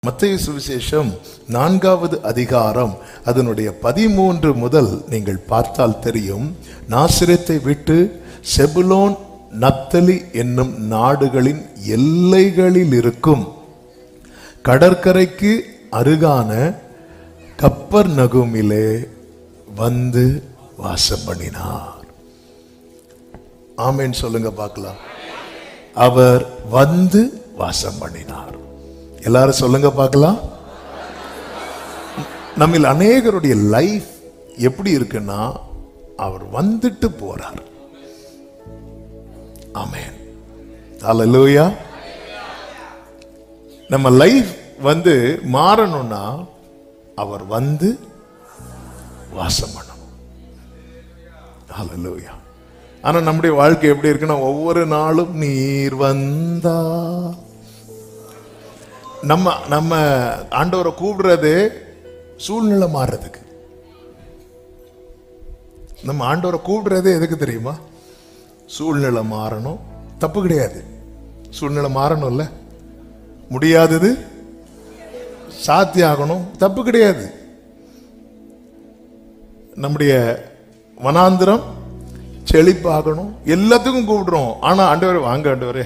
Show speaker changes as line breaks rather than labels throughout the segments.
மத்தேயு சுவிசேஷம் 4வது அதிகாரம் அதனுடைய 13 முதல் நீங்கள் பார்த்தால் தெரியும். நாசரேத்தை விட்டு செபுலோன் நப்தலி என்னும் நாடுகளின் எல்லைகளில் இருக்கும் கடற்கரைக்கு அருகான கப்பர்நகூமிலே வந்து வாசம் பண்ணினார். ஆமென் சொல்லுங்க பார்க்கலாம். அவர் வந்து வாசம் பண்ணினார். எல்லாரும் சொல்லுங்க பார்க்கலாம். நம்மில் அநேகருடைய லைஃப் எப்படி இருக்குன்னா, அவர் வந்துட்டு போறார். ஆமென், ஹல்லேலூயா. நம்ம லைஃப் வந்து மாறணும்னா அவர் வந்து வாசம் பண்ணணும். ஹல்லேலூயா. ஆனா நம்முடைய வாழ்க்கை எப்படி இருக்குன்னா, ஒவ்வொரு நாளும் நீர் வந்தா. நம்ம ஆண்டவரை கூப்பிடுறது சூழ்நிலை மாறுறதுக்கு. நம்ம ஆண்டவரை கூப்பிடுறதே எதுக்கு தெரியுமா? சூழ்நிலை மாறணும். தப்பு கிடையாது, சூழ்நிலை மாறணும்ல. முடியாதது சாத்தியாகணும், தப்பு கிடையாது. நம்முடைய வனாந்திரம் செழிப்பாகணும், எல்லாத்துக்கும் கூப்பிடுறோம். ஆனா ஆண்டவரே வாங்க, ஆண்டவரே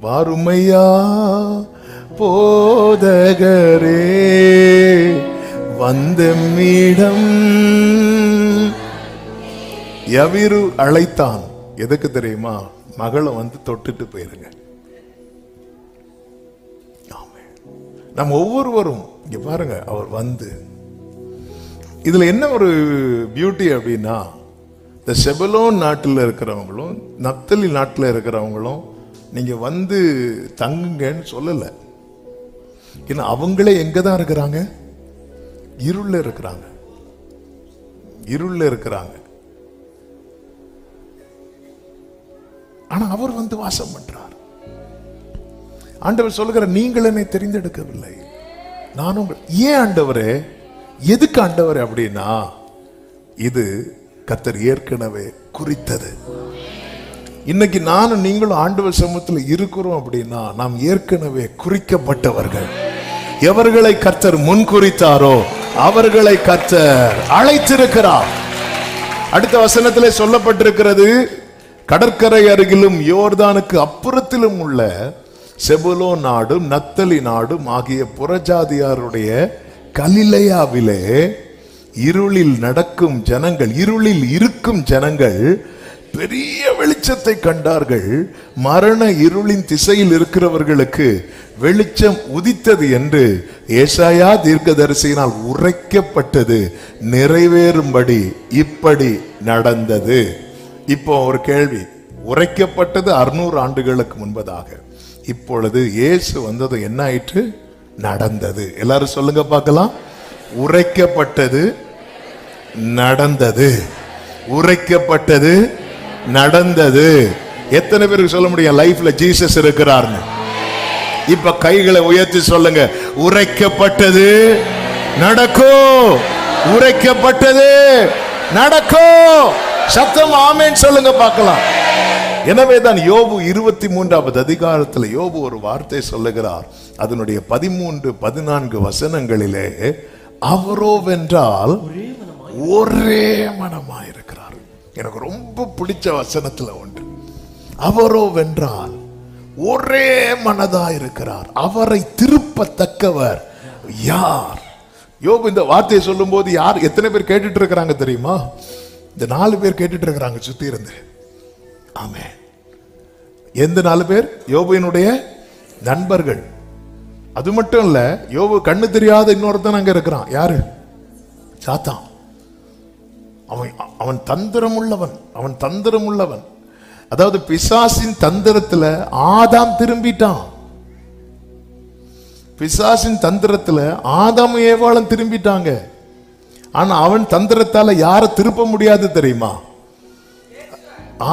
வாருமையா போதகரே வந்தம்மிடம். யவீரு அழைத்தான். எதுக்கு தெரியுமா? மகளை வந்து தொட்டுட்டு போயிருங்க. நம்ம ஒவ்வொருவரும் இங்க பாருங்க, அவர் வந்து இதுல என்ன ஒரு பியூட்டி அப்படின்னா, இந்த செபுலோன் நாட்டில் இருக்கிறவங்களும் நப்தலி நாட்டில் இருக்கிறவங்களும் நீங்க வந்து தங்குங்கன்னு சொல்லல. ஏன்னா அவங்களே எங்க தான் இருக்கிறாங்க? இருள்ல இருக்கிறாங்க, இருள்ல இருக்கிறாங்க. ஆனா அவர் வந்து வாசம் பண்றார். ஆண்டவர் சொல்லுகிற, நீங்கள் என்னை தெரிந்தெடுக்கவில்லை, நான் உங்கள். ஏன் ஆண்டவரே? எதுக்கு ஆண்டவரே அப்படின்னா, இது கர்த்தர் ஏற்கனவே குறித்தது. இன்னைக்கு நானும் நீங்களும் ஆண்டவர் சமூகத்தில் இருக்கிறோம் அப்படின்னா, நாம் ஏற்கனவே குறிக்கப்பட்டவர்கள். எவர்களை கர்த்தர் முன் குறித்தாரோ அவர்களை கர்த்தர் அழைத்திருக்கிறார். அடுத்த வசனத்திலே சொல்லப்பட்டிருக்கிறது, கடற்கரை அருகிலும் யோர்தானுக்கு அப்புறத்திலும் உள்ள செபுலோன் நாடும் நப்தலி நாடும் ஆகிய புறஜாதியாருடைய கலிலேயாவிலே இருளில் நடக்கும் ஜனங்கள், இருளில் இருக்கும் ஜனங்கள் பெரிய வெளிச்சத்தை கண்டார்கள். மரண இருளின் திசையில் இருக்கிறவர்களுக்கு வெளிச்சம் உதித்தது என்று ஏசாயா தீர்க்கதரிசியினால் உரைக்கப்பட்டது நிறைவேறும்படி இப்படி நடந்தது. இப்போ ஒரு கேள்வி. உரைக்கப்பட்டது 600 ஆண்டுகளுக்கு முன்பதாக. இப்பொழுது இயேசு வந்தது என்ன ஆயிற்று? நடந்தது. எல்லாரும் சொல்லுங்க பார்க்கலாம். உரைக்கப்பட்டது நடந்தது. உரைக்கப்பட்டது நடந்தது. எத்தனை பேருக்கு சொல்ல முடியும் லைஃப்ல ஜீசஸ் இருக்கிறார்னு? இப்ப கைகளை உயர்த்தி சொல்லுங்க, உரைக்கப்பட்டது நடக்கும். உரைக்கப்பட்டது நடக்கும். சத்தம் ஆமென் சொல்லுங்க பார்க்கலாம். எனவேதான் யோபு 23வது அதிகாரத்தில் யோபு ஒரு வார்த்தை சொல்லுகிறார். அதனுடைய 13-14 வசனங்களிலே, அவரோவென்றால் ஒரே மனமாயிருக்கிறார். எனக்கு ரொம்ப பிடிச்ச வசனத்துல ஒன்று. அவரோவென்றால் ஒரே மனதா இருக்கிறார், அவரை திருப்பத்தக்கவர் யார்? யோபு இந்த வார்த்தையை சொல்லும் போது யார், எத்தனை பேர் கேட்டுட்டு இருக்கிறாங்க தெரியுமா? இந்த 4 பேர் கேட்டுட்டு இருக்கிறாங்க சுத்தி இருந்து. ஆமென். எந்த 4 பேர்? யோபுவினுடைய நண்பர்கள். அது மட்டும் இல்ல, யோபு கண்ணு தெரியாத இன்னொருத்தன் அங்க இருக்கிறான். யாரு? சாத்தான். அவன் தந்திரம் உள்ளவன். அவன் தந்திரம் உள்ளவன். அதாவது பிசாசின் தந்திரத்துல ஆதாம் திரும்பிட்டான். பிசாசின் தந்திரத்துல ஆதாம் ஏவாளும் திரும்பிட்டாங்க. ஆனா அவன் தந்திரத்தால யாரை திருப்ப முடியாது தெரியுமா?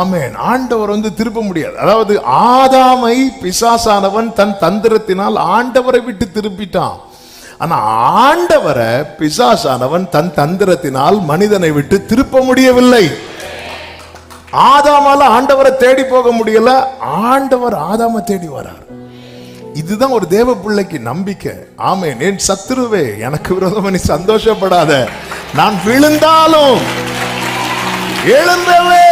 ஆமென். ஆண்டவர் வந்து திருப்ப முடியாது. அதாவது ஆதாமை பிசாசானவன் தன் தந்திரத்தினால் ஆண்டவரை விட்டு திருப்பிட்டான். ஆனா ஆண்டவரை பிசாசானவன் தன் தந்திரத்தினால் மனிதனை விட்டு திருப்ப முடியவில்லை. ஆதாமால ஆண்டவரை தேடி போக முடியல, ஆண்டவர் ஆதாமை தேடி வரார். இதுதான் ஒரு தேவ பிள்ளைக்கு நம்பிக்கை. ஆமென். என் சத்துருவே, எனக்கு விரோதமா நீ சந்தோஷப்படாத, நான் விழுந்தாலும் எழுந்தவே,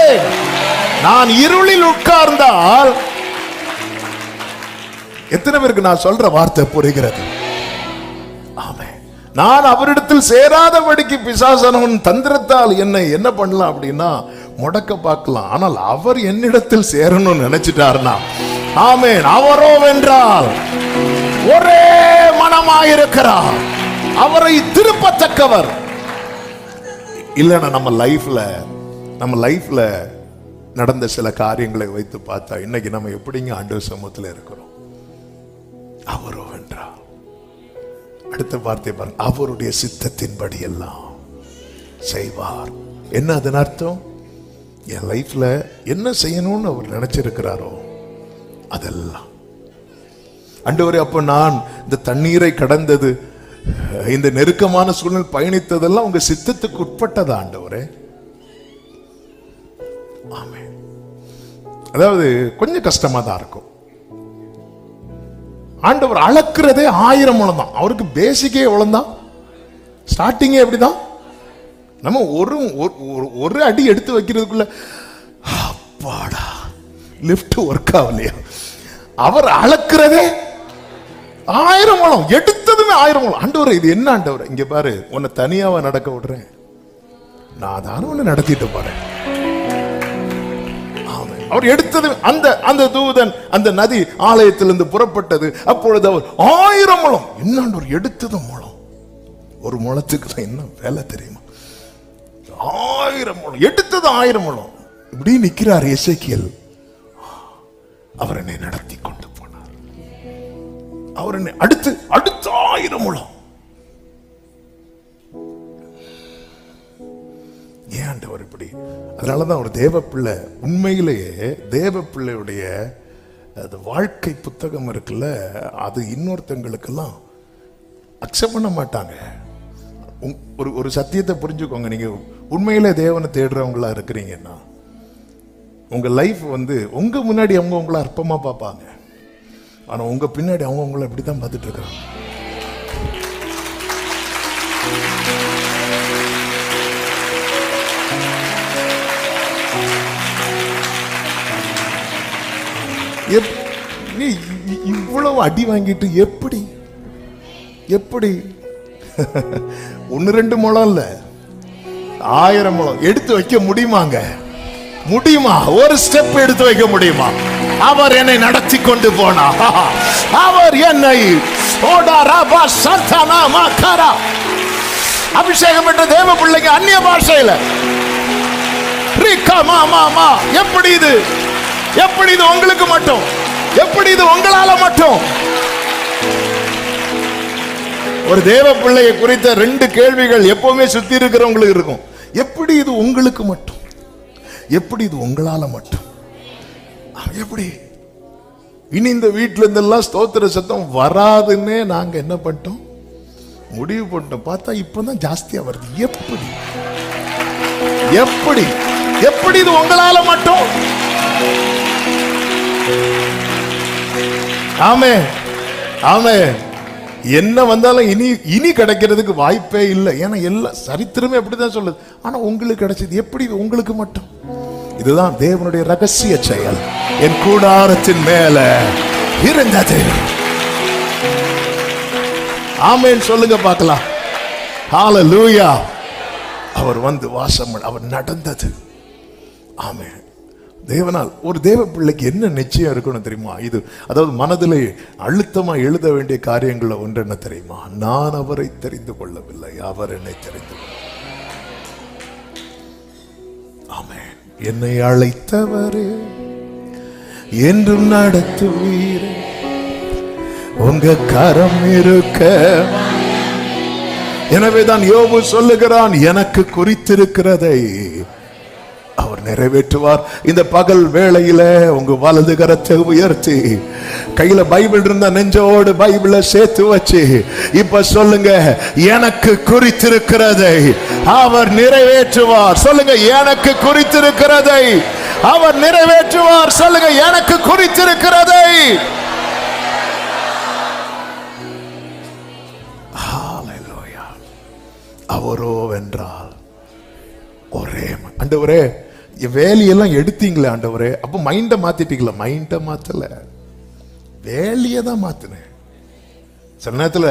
நான் இருளில் உட்கார்ந்தால். எத்தனை பேருக்கு நான் சொல்ற வார்த்தை புரிகிறது? ஆமென். நான் அவரிடத்தில் சேராதபடிக்கு பிசாசானவன் தந்திரத்தால் என்னை என்ன பண்ணலாம் அப்படின்னா முடக்க பார்க்கலாம். ஆனால் அவர் என்னிடத்தில் சேரணும்னு நினைச்சிட்டாருன்னா, ஆமென், அவரோ வென்றால் ஒரே மனமாயிருக்கிறார், அவரை திருப்பத்தக்கவர். இல்லைன்னா நம்ம லைஃப்ல நடந்த சில காரியங்களை வைத்து பார்த்தா இன்னைக்கு நம்ம எப்படிங்க ஆண்டவர் சமூகத்தில் இருக்கிறோம்? அவரோ வென்றார். அடுத்த வார்த்தை பாருங்க, அவருடைய சித்தத்தின்படி எல்லாம் செய்வார். என்ன அதன் அர்த்தம்? என் லைஃப்ல என்ன செய்யணும்னு அவர் நினைச்சிருக்கிறாரோ அதெல்லாம். ஆண்டவரே, அப்ப நான் இந்த தண்ணீரை கடந்தது, இந்த நெருக்கமான சூழ்நிலை பயணித்ததெல்லாம் உங்க சித்தத்துக்கு உட்பட்டதா ஆண்டவரே? ஆமென். அதாவது கொஞ்சம் கஷ்டமா தான் இருக்கும். ஆண்டவர் அளக்குறதே 1000 முழம் தான். அவருக்கு பேசிக்கே எவ்வளவு தான், ஸ்டார்டிங்கே எப்படிதான். நம்ம ஒரு அடி எடுத்து வைக்கிறதுக்குள்ள அப்பாடா லிஃப்ட் ஒர்க் ஆகலையா? அவர் அளக்குறதே 1000 முழம், எடுத்ததுமே 1000 முழம். ஆண்டவர், இது என்ன ஆண்டவர்? இங்க பாரு, உன்னை தனியாவா நடக்க விடுறேன், நான் தானே உன்னை நடத்திட்டு போறேன். அவர் எடுத்தது அந்த தூதன், அந்த நதி ஆலயத்திலிருந்து புறப்பட்டது. அப்பொழுது அவர் 1000 முழம். என்ன எடுத்தது முழம்? ஒரு முழத்துக்கு என்ன வேலை தெரியுமா? 1000 முழம் எடுத்தது, 1000 முழம். இப்படி நிக்கிறார் எசேக்கியேல். அவர் என்னை நடத்தி கொண்டு போனார். அவர் என்னை அடுத்து 1000 முழம். ஏன் ஆண்டவர் இப்படி? அதனாலதான் ஒரு தேவ பிள்ளை, உண்மையிலேயே தேவ பிள்ளையுடைய வாழ்க்கை புத்தகம் இருக்குல்ல, அது இன்னொருத்தங்களுக்கெல்லாம் அக்செப்ட் பண்ண மாட்டாங்க. ஒரு சத்தியத்தை புரிஞ்சுக்கோங்க. நீங்க உண்மையிலே தேவனை தேடுறவங்களா இருக்கிறீங்கன்னா உங்க லைஃப் உங்க முன்னாடி அவங்க உங்களை அற்பமா பார்ப்பாங்க, ஆனா உங்க பின்னாடி அவங்க உங்களை இப்படித்தான் பார்த்துட்டு இருக்காங்க. இவ்வளவு அடி வாங்கிட்டு எப்படி 1-2 முழம் இல்ல 1000 முழம் எடுத்து வைக்க முடியுமாங்க? முடியுமா? ஒரு ஸ்டெப் எடுத்து வைக்க முடியுமா? அவர் என்னை நடத்தி கொண்டு போனார். அவர் என்னை அபிஷேகம் என்ற தேவ பிள்ளைக்கு அந்நிய பாஷையில எப்படி இது? எப்படி இது உங்களுக்கு மட்டும்? எப்படி இது உங்களால மட்டும்? ஒரு தேவ பிள்ளையை குறித்த 2 கேள்விகள் எப்பவுமே சுத்தி இருக்கிறவங்களுக்கு இருக்கும். எப்படி இது உங்களுக்கு மட்டும்? எப்படி இது உங்களால மட்டும்? எப்படி? இனி இந்த வீட்டுல இருந்தெல்லாம் ஸ்தோத்திர சத்தம் வராதுன்னு நாங்க என்ன பண்ணிட்டோம்? முடிவு பண்ணிட்டோம். பார்த்தா இப்பதான் ஜாஸ்தியா வருது. எப்படி எப்படி எப்படி இது உங்களால மட்டும்? ஆமே ஆமே. என்ன வந்தாலும் இனி கிடைக்கிறதுக்கு வாய்ப்பே இல்லை. ஏன்னா எல்லா சரித்திரமே அப்படிதான் சொல்லுது. ஆனா உங்களுக்கு கிடைச்சது எப்படி உங்களுக்கு மட்டும்? இதுதான் தேவனுடைய ரகசிய செயல். என் கூடாரத்தின் மேல இருந்தது. ஆமென் சொல்லுங்க பார்க்கலாம். ஹல்லேலூயா. அவர் வாசம், அவர் நடந்தது. ஆமென். தேவனால் ஒரு தேவ பிள்ளைக்கு என்ன நிச்சயம் இருக்கணும் தெரியுமா? இது அதாவது மனதிலே அழுத்தமா எழுத வேண்டிய காரியங்கள்ல ஒன்று என்ன தெரியுமா? நான் அவரை தெரிந்து கொள்ளவில்லை, அவர் என்னை தெரிந்து கொள்ள. ஆமென். என்னை அழைத்தவரே என்றும் நடத்துவீரே, உங்க கரம் இருக்க. எனவேதான் யோபு சொல்லுகிறான், எனக்கு குறித்திருக்கிறதை அவர் நிறைவேற்றுவார். இந்த பகல் வேளையில உங்க வலது கரத்தை உயர்த்தி, கையில பைபிள் இருந்தா நெஞ்சோடு பைபிள சேர்த்து வச்சு இப்ப சொல்லுங்க, எனக்கு குறித்திருக்கிறதை அவர் நிறைவேற்றுவார். சொல்லுங்க, எனக்கு குறித்திருக்கிறதை அவர் நிறைவேற்றுவார். சொல்லுங்க, எனக்கு குறித்திருக்கிறதை. ஹalleluya. அவரோ வென்றால் ஒரே ஆண்டவரே வேலையெல்லாம் எடுத்தீங்களே ஆண்டவரே, அப்ப மைண்ட மாத்திட்டீங்களா? மைண்ட மாத்தல, வேலையை தான் மாத்தினேன். சில நேரத்துல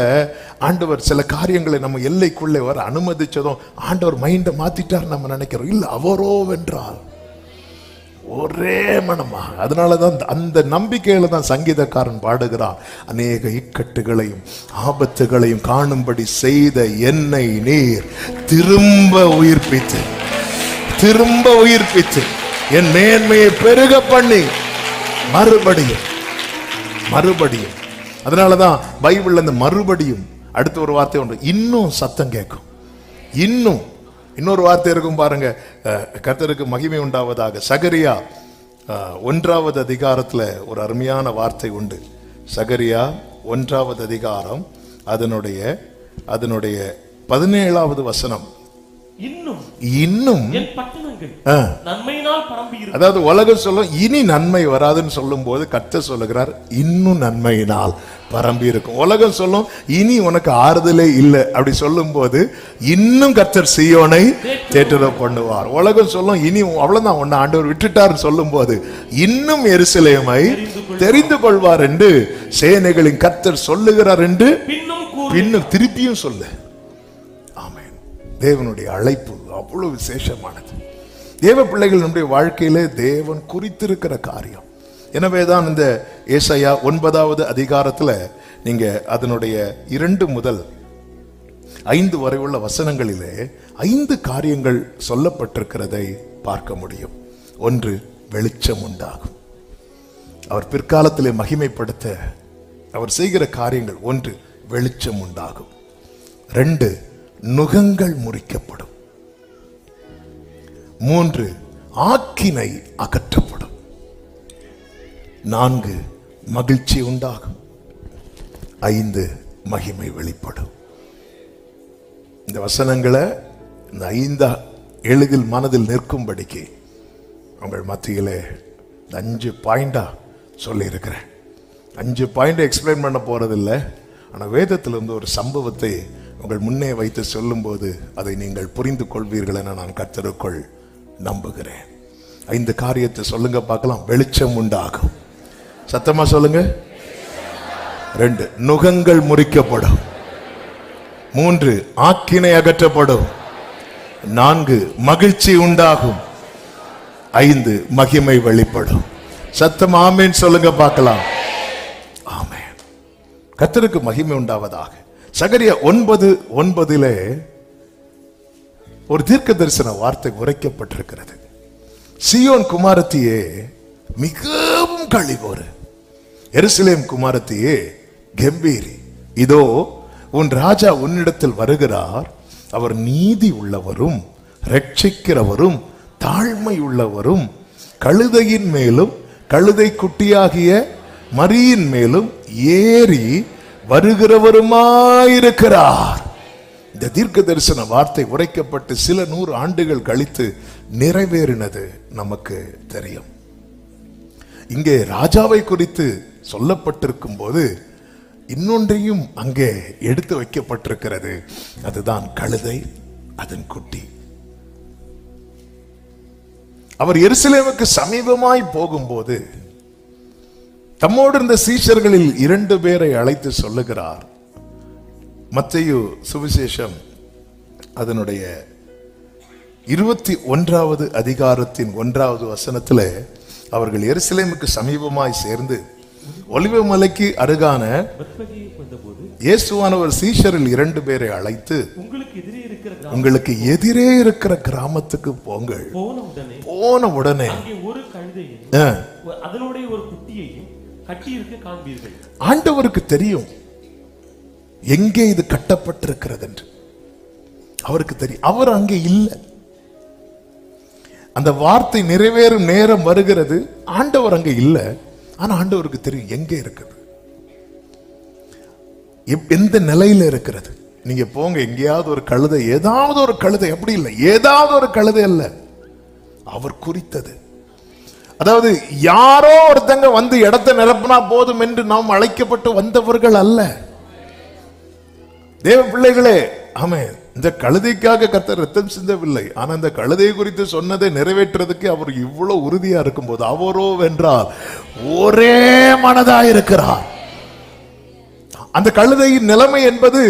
ஆண்டவர் சில காரியங்களை நம்ம எல்லைக்குள்ளே வர அனுமதிச்சதும் ஆண்டவர் மைண்ட மாத்திட்டார் நம்ம நினைக்கிறோம். இல்ல, அவரோ வென்றால் ஒரே மனமா. அதனாலதான் அந்த நம்பிக்கையில தான் சங்கீதக்காரன் பாடுகிறான், அநேக இக்கட்டுகளையும் ஆபத்துகளையும் காணும்படி செய்த என்னை நீர் திரும்ப உயிர்ப்பித்து என் மேன்மையை பெருக பண்ணி மறுபடியும். அதனாலதான் பைபிள்ல இந்த மறுபடியும் அடுத்த ஒரு வார்த்தை உண்டு, இன்னும் சத்தம் கேட்கும். இன்னொரு வார்த்தை இருக்கும் பாருங்க, கர்த்தருக்கு மகிமை உண்டாவதாக. சகரியா 1வது அதிகாரத்துல ஒரு அருமையான வார்த்தை உண்டு. சகரியா 1வது அதிகாரம் அதனுடைய 17வது வசனம். இன்னும் அதாவது உலகம் சொல்லும் இனி நன்மை வராதுன்னு சொல்லும் போது கர்த்தர் சொல்லுகிறார் இன்னும் நன்மையினால் பரம்பி இருக்கும். உலகம் சொல்லும் இனி உனக்கு ஆறுதலே இல்லை அப்படி சொல்லும் போது இன்னும் கர்த்தர் சீயோனை தேற்றுதல் பண்ணுவார். உலகம் சொல்லும் இனி அவ்வளவுதான் உன்னை ஆண்டவர் விட்டுட்டார் சொல்லும் போது இன்னும் எருசலேமை தெரிந்து கொள்வார் என்று சேனைகளின் கர்த்தர் சொல்லுகிறார் என்று பின்னும் திருப்பியும் சொல்லு. ஆமென். தேவனுடைய அழைப்பு அவ்வளவு விசேஷமானது. தேவ பிள்ளைகள் நம்முடைய வாழ்க்கையிலே தேவன் குறித்திருக்கிற காரியம். எனவேதான் இந்த ஏசாயா 9வது அதிகாரத்துல நீங்க அதனுடைய 2 முதல் 5 வரை உள்ள வசனங்களிலே 5 காரியங்கள் சொல்லப்பட்டிருக்கிறதை பார்க்க முடியும். 1, வெளிச்சம் உண்டாகும். அவர் பிற்காலத்திலே மகிமைப்படுத்த அவர் செய்கிற காரியங்கள். 1, வெளிச்சம் உண்டாகும். 2, நுகங்கள் முறிக்கப்படும். 3, ஆக்கினை அகற்றப்படும். 4, மகிழ்ச்சி உண்டாகும். 5, மகிமை வெளிப்படும். இந்த வசனங்களை இந்த 5 எளிதில் மனதில் நிற்கும்படிக்கு உங்கள் மத்தியிலே 5 பாயிண்டா சொல்லி இருக்கிறேன். 5 பாயிண்ட் எக்ஸ்பிளைன் பண்ண போறதில்லை. ஆனால் வேதத்திலிருந்து ஒரு சம்பவத்தை உங்கள் முன்னே வைத்து சொல்லும் போது அதை நீங்கள் புரிந்து கொள்வீர்கள் என நான் கர்த்தருக்குள் நம்புகிறேன். 5 காரியத்தை சொல்லுங்க பார்க்கலாம். வெளிச்சம் உண்டாகும். சத்தமா சொல்லுங்க. 2, நுகங்கள் முறிக்கப்படும். 3, ஆக்கினை அகற்றப்படும். 4, மகிழ்ச்சி உண்டாகும். 5, மகிமை வெளிப்படும். சத்தம் ஆமென் சொல்லுங்க பார்க்கலாம். ஆமென். கர்த்தருக்கு மகிமை உண்டாவதாக. சகரியா 9:9 ஒரு தீர்க்க தரிசன வார்த்தை உரைக்கப்பட்டிருக்கிறது. சீயோன் குமாரத்தியே மிகவும் களிகூரு, எருசலேம் குமாரத்தியே கம்பீரி. இதோ உன் ராஜா உன்னிடத்தில் வருகிறார். அவர் நீதி உள்ளவரும் ரட்சிக்கிறவரும் தாழ்மை உள்ளவரும் கழுதையின் மேலும் கழுதை குட்டியாகிய மரியின் மேலும் ஏறி வருகிறவருமாயிருக்கிறார். இந்த தீர்க்க தரிசன வார்த்தை உரைக்கப்பட்டு சில 100 ஆண்டுகள் கழித்து நிறைவேறினது நமக்கு தெரியும். இங்கே ராஜாவை குறித்து சொல்லப்பட்டிருக்கும் போது இன்னொன்றையும் அங்கே எடுத்து வைக்கப்பட்டிருக்கிறது. அதுதான் கழுதை, அதன் குட்டி. அவர் எருசலேமுக்கு சமீபமாய் போகும்போது தம்மோடு இருந்த சீஷர்களில் 2 பேரை அழைத்து சொல்லுகிறார். மத்தேயு சுவிசேஷம் அதனுடைய 21வது அதிகாரத்தின் 1வது வசனத்தில் அவர்கள் எருசலேமுக்கு சமீபமாய் சேர்ந்து ஒலிவ மலைக்கு அருகான இயேசுவானவர் சீஷரில் 2 பேரை அழைத்து உங்களுக்கு எதிரே இருக்கிற கிராமத்துக்கு போங்கள். போன உடனே ஆண்டவருக்கு தெரியும் எங்கே இது கட்டப்பட்டிருக்கிறது என்று. அவருக்கு தெரியும். அவர் அங்கே இல்லை. அந்த வார்த்தை நிறைவேறும் நேரம் வருகிறது. ஆண்டவர் அங்கே இல்லை. ஆனா ஆண்டவருக்கு தெரியும் எங்கே இருக்குது, எந்த நிலையில இருக்கிறது. நீங்க போங்க, எங்கேயாவது ஒரு கழுதை, ஏதாவது ஒரு கழுதை, அப்படி இல்லை, ஏதாவது ஒரு கழுதை அல்ல, அவர் குறித்தது. அதாவது யாரோ ஒருத்தங்க வந்து இடத்தை நிரப்பினா போதும் என்று நாம் அழைக்கப்பட்டு வந்தவர்கள் அல்ல. தேவ பிள்ளைகளே, ஆமென். இந்த கழுதைக்காக கர்த்தர் ரத்தம் சிந்தவில்லை. ஆனா இந்த கழுதை குறித்து சொன்னதை நிறைவேற்றுறதுக்கு அவர் இவ்வளவு உறுதியா இருக்கும்போது, அவரோ வென்றால் ஒரே மனதா இருக்கிறார். அந்த கழுதையின் நிலைமை என்பது,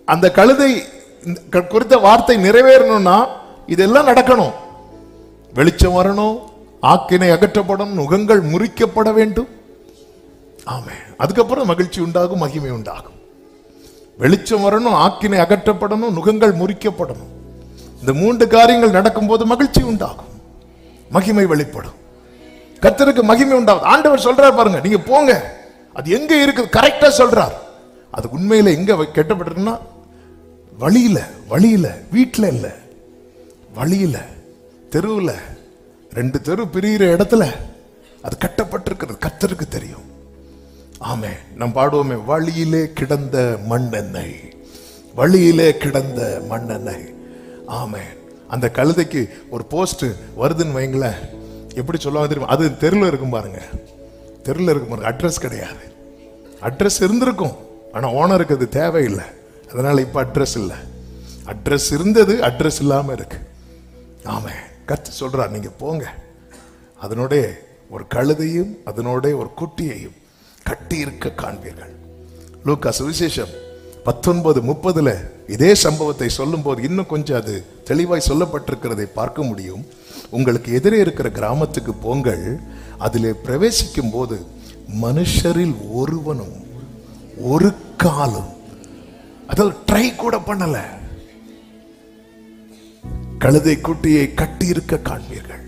அந்த கழுதை குறித்த வார்த்தை நிறைவேறணும்னா இதெல்லாம் நடக்கணும். வெளிச்சம் வரணும், ஆக்கினை அகற்றப்படும், நுகங்கள் முறிக்கப்பட வேண்டும். ஆமென். அதுக்கப்புறம் மகிழ்ச்சி உண்டாகும், மகிமை உண்டாகும். வெளிச்சம் வரணும், ஆக்கினை அகற்றப்படணும், நுகங்கள் முறிக்கப்படணும். இந்த 3 காரியங்கள் நடக்கும்போது மகிழ்ச்சி உண்டாகும், மகிமை வெளிப்படும், கர்த்தருக்கு மகிமை உண்டாகும். ஆண்டவர் சொல்றார் பாருங்க, நீங்க போங்க, அது எங்க இருக்குது கரெக்டா சொல்றார். அது உண்மையில எங்க கெட்டப்பட்டிருக்குன்னா, வழியில வீட்டுல இல்ல, வழியில, தெருவுல, 2 தெரு பிரிகிற இடத்துல அது கட்டப்பட்டிருக்கிறது. கர்த்தருக்கு தெரியும். ஆமே, நம் பாடுவோமே, வழியிலே கிடந்த மண்ணெண்ணெய், வழியிலே கிடந்த மண்ணெண்ணெய். ஆமே. அந்த கழுதைக்கு ஒரு போஸ்ட் வருதுன்னு வைங்கள, எப்படி சொல்லுவாங்க தெரியுமா? அது தெருவில் இருக்கும் பாருங்க, தெருவில் இருக்கும் பாருங்க, அட்ரஸ் கிடையாது. அட்ரஸ் இருந்திருக்கும், ஆனா ஓனருக்கு அது தேவையில்லை. அதனால இப்ப அட்ரஸ் இல்லை. அட்ரஸ் இருந்தது, அட்ரஸ் இல்லாம இருக்கு. ஆமே. கர்த்தர் சொல்றார், நீங்க போங்க, அதனோட ஒரு கழுதையும் அதனோட ஒரு குட்டியையும் கட்டி இருக்க காண்பீர்கள். லூக்கா சுவிசேஷம் 19:30 இதே சம்பவத்தை சொல்லும் போது இன்னும் கொஞ்சம் அது தெளிவாய் சொல்லப்பட்டிருக்கிறதை பார்க்க முடியும். உங்களுக்கு எதிரே இருக்கிற கிராமத்துக்கு போங்கள், அதிலே பிரவேசிக்கும் போது மனுஷரில் ஒருவனும் ஒரு காலும், அதாவது ட்ரை கூட பண்ணல, கழுதை குட்டியை கட்டி இருக்க காண்பீர்கள்,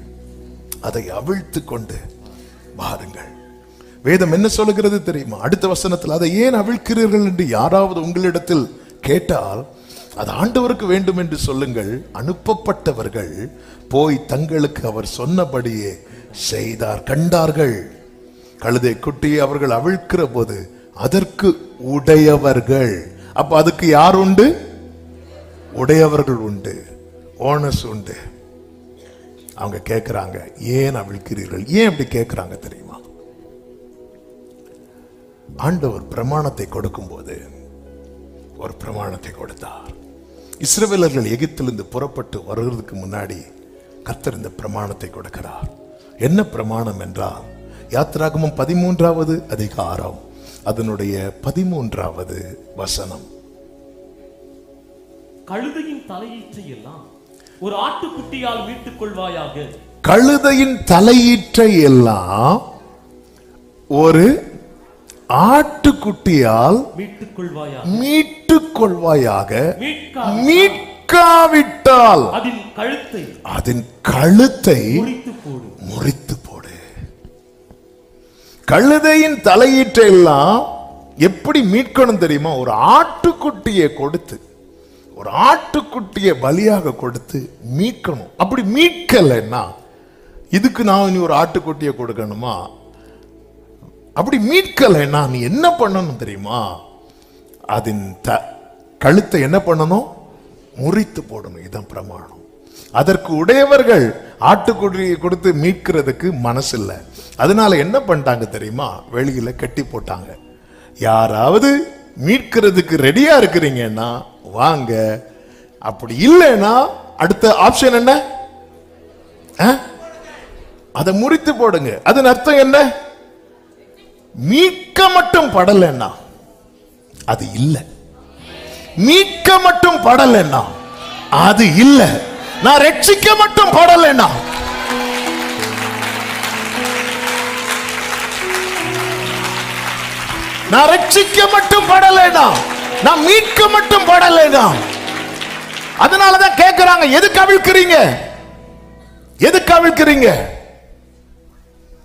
அதை அவிழ்த்து கொண்டு வாருங்கள். வேதம் என்ன சொல்லுகிறது தெரியுமா? அடுத்த வசனத்தில், அதை ஏன் அவிழ்க்கிறீர்கள் என்று யாராவது உங்களிடத்தில் கேட்டால் அது ஆண்டவருக்கு வேண்டும் என்று சொல்லுங்கள். அனுப்பப்பட்டவர்கள் போய் தங்களுக்கு அவர் சொன்னபடியே செய்தார், கண்டார்கள். கழுதை குட்டியை அவர்கள் அவிழ்க்கிற போது அதற்கு உடையவர்கள், அப்ப அதுக்கு யார் உண்டு? உடையவர்கள் உண்டு, ஓனர்ஸ் உண்டு. அவங்க கேட்கிறாங்க, ஏன் அவிழ்க்கிறீர்கள்? ஏன் அப்படி கேட்கிறாங்க தெரியுமா? ஆண்டவர் பிரமாணத்தை கொடுக்கும் போது ஒரு பிரமாணத்தை கொடுத்தார். இஸ்ரவேலர்கள் எகிப்திலிருந்து புறப்பட்டு வருவதற்கு முன்னாடி கர்த்தர் இந்த பிரமாணத்தை கொடுக்கிறார். என்ன பிரமாணம் என்றால், யாத்திராகமம் 13வது அதிகாரம் அதனுடைய 13வது வசனம்.
கழுதையின் தலையீற்றை எல்லாம் ஒரு ஆட்டுக்குட்டியால் மீட்டுக் கொள்வாயாக.
கழுதையின் தலையீற்றை எல்லாம் ஒரு ஆட்டுக்குட்டியால் மீட்டுக் கொள்வாயாக. மீட்காவிட்டால் அதன் கழுத்தை முறித்து போடு. கழுதையின் தலையீட்டை எல்லாம் எப்படி மீட்கணும் தெரியுமா? ஒரு ஆட்டுக்குட்டியை கொடுத்து, ஒரு ஆட்டுக்குட்டியை பலியாக கொடுத்து மீட்கணும். அப்படி மீட்கலைன்னா இதுக்கு நான் இனி ஒரு ஆட்டுக்குட்டியை கொடுக்கணுமா? அப்படி மீட்கலைன்னா நீ என்ன பண்ணணும் தெரியுமா? அதன் கழுத்தை என்ன பண்ணணும்? முறித்து போடணும். இதுதான் பிரமாணம். அதற்கு உடையவர்கள் ஆட்டுக்குட்டியை கொடுத்து மீட்கிறதுக்கு மனசு இல்லை. அதனால என்ன பண்ணிட்டாங்க தெரியுமா? வெளியில கட்டி போட்டாங்க. யாராவது மீட்கிறதுக்கு ரெடியா இருக்கிறீங்கன்னா வாங்க, அப்படி இல்லைன்னா அடுத்த ஆப்ஷன் என்ன? அதை முறித்து போடுங்க. அதன் அர்த்தம் என்ன? மீட்க மட்டும் படலைன்னா அது இல்லை. மீட்க மட்டும் படலைன்னா அது இல்லை. நான் ரட்சிக்க மட்டும் படலைன்னா, நான் ரட்சிக்க மட்டும் படலைன்னா, நான் மீட்க மட்டும் படலைன்னா, அதனாலதான் கேட்கிறாங்க, எதுக்கு அவிழ்க்கிறீங்க? எதுக்கு அவிழ்க்கிறீங்க?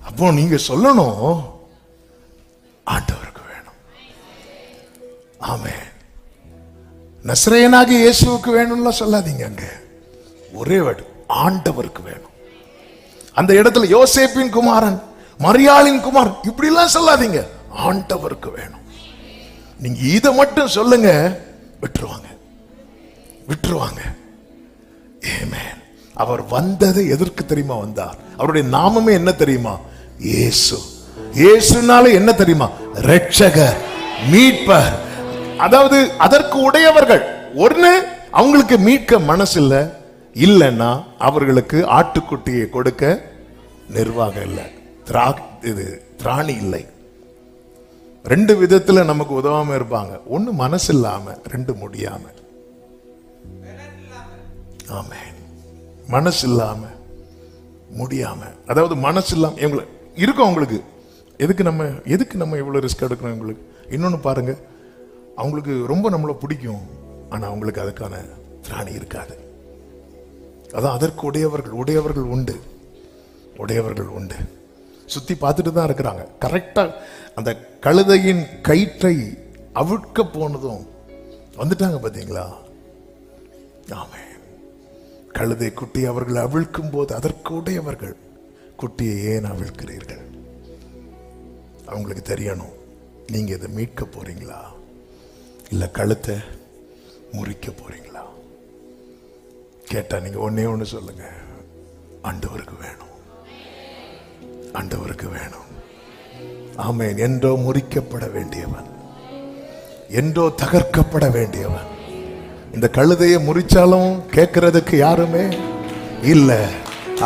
அப்போ நீங்க சொல்லணும், ஆண்டவருக்கு வேணும். ஆமென். நசரேயனாகிய இயேசுவுக்கு வேணும்னு சொல்லாதீங்க. அங்க ஒரே வேர்டு, ஆண்டவருக்கு வேணும். அந்த இடத்துல யோசேப்பின் குமாரன், மரியாளின் குமார் இப்படி எல்லாம் சொல்லாதீங்க. ஆண்டவருக்கு வேணும். நீங்க இதை மட்டும் சொல்லுங்க, விட்டுருவாங்க, விட்டுருவாங்க. ஆமென். அவர் வந்தது எதற்கு தெரியுமா வந்தார்? அவருடைய நாமமே என்ன தெரியுமா? இயேசு. இயேசுனால என்ன தெரியுமா? ரட்சகர், மீட்பர். அதாவது அதற்கு உடையவர்கள். ஒண்ணு அவங்களுக்கு மீட்க மனசு இல்லைன்னா அவர்களுக்கு ஆட்டுக்குட்டியை கொடுக்க நிர்வாகம் இல்லை, திராணி இல்லை. ரெண்டு விதத்துல நமக்கு உதவாம இருப்பாங்க. ஒண்ணு மனசு இல்லாம, ரெண்டு முடியாம. ஆமென். மனசு இல்லாம முடியாம, அதாவது மனசு இல்லாம இருக்கும் அவங்களுக்கு. எதுக்கு நம்ம இவ்வளவு ரிஸ்க் எடுக்கணும் உங்களுக்கு? இன்னொன்னு பாருங்க, அவங்களுக்கு ரொம்ப நம்மளை பிடிக்கும், ஆனா அவங்களுக்கு அதுக்கான திராணி இருக்காது. அதான் அதற்கு உடையவர்கள் உண்டு. சுத்தி பார்த்துட்டு தான் இருக்கிறாங்க. கரெக்டா அந்த கழுதையின் கயிற்றை அவிழ்க்க போனதும் வந்துட்டாங்க, பாத்தீங்களா? ஆமென். கழுதை குட்டி அவர்கள் அவிழ்க்கும் போது அதற்கு உடையவர்கள், குட்டியை ஏன் அவிழ்க்கிறீர்கள்? அவங்களுக்கு தெரியணும், நீங்க இதை மீட்க போறீங்களா இல்ல கழுத்தை முறிக்க போறீங்களா? கேட்டா நீங்க ஒன்னே ஒண்ணு சொல்லுங்க, ஆண்டவருக்கு வேணும். ஆமென். என்றோ முறிக்கப்பட வேண்டியவன், என்றோ தகர்க்கப்பட வேண்டியவன். இந்த கழுதையை முறிச்சாலும் கேட்கறதுக்கு யாருமே இல்ல,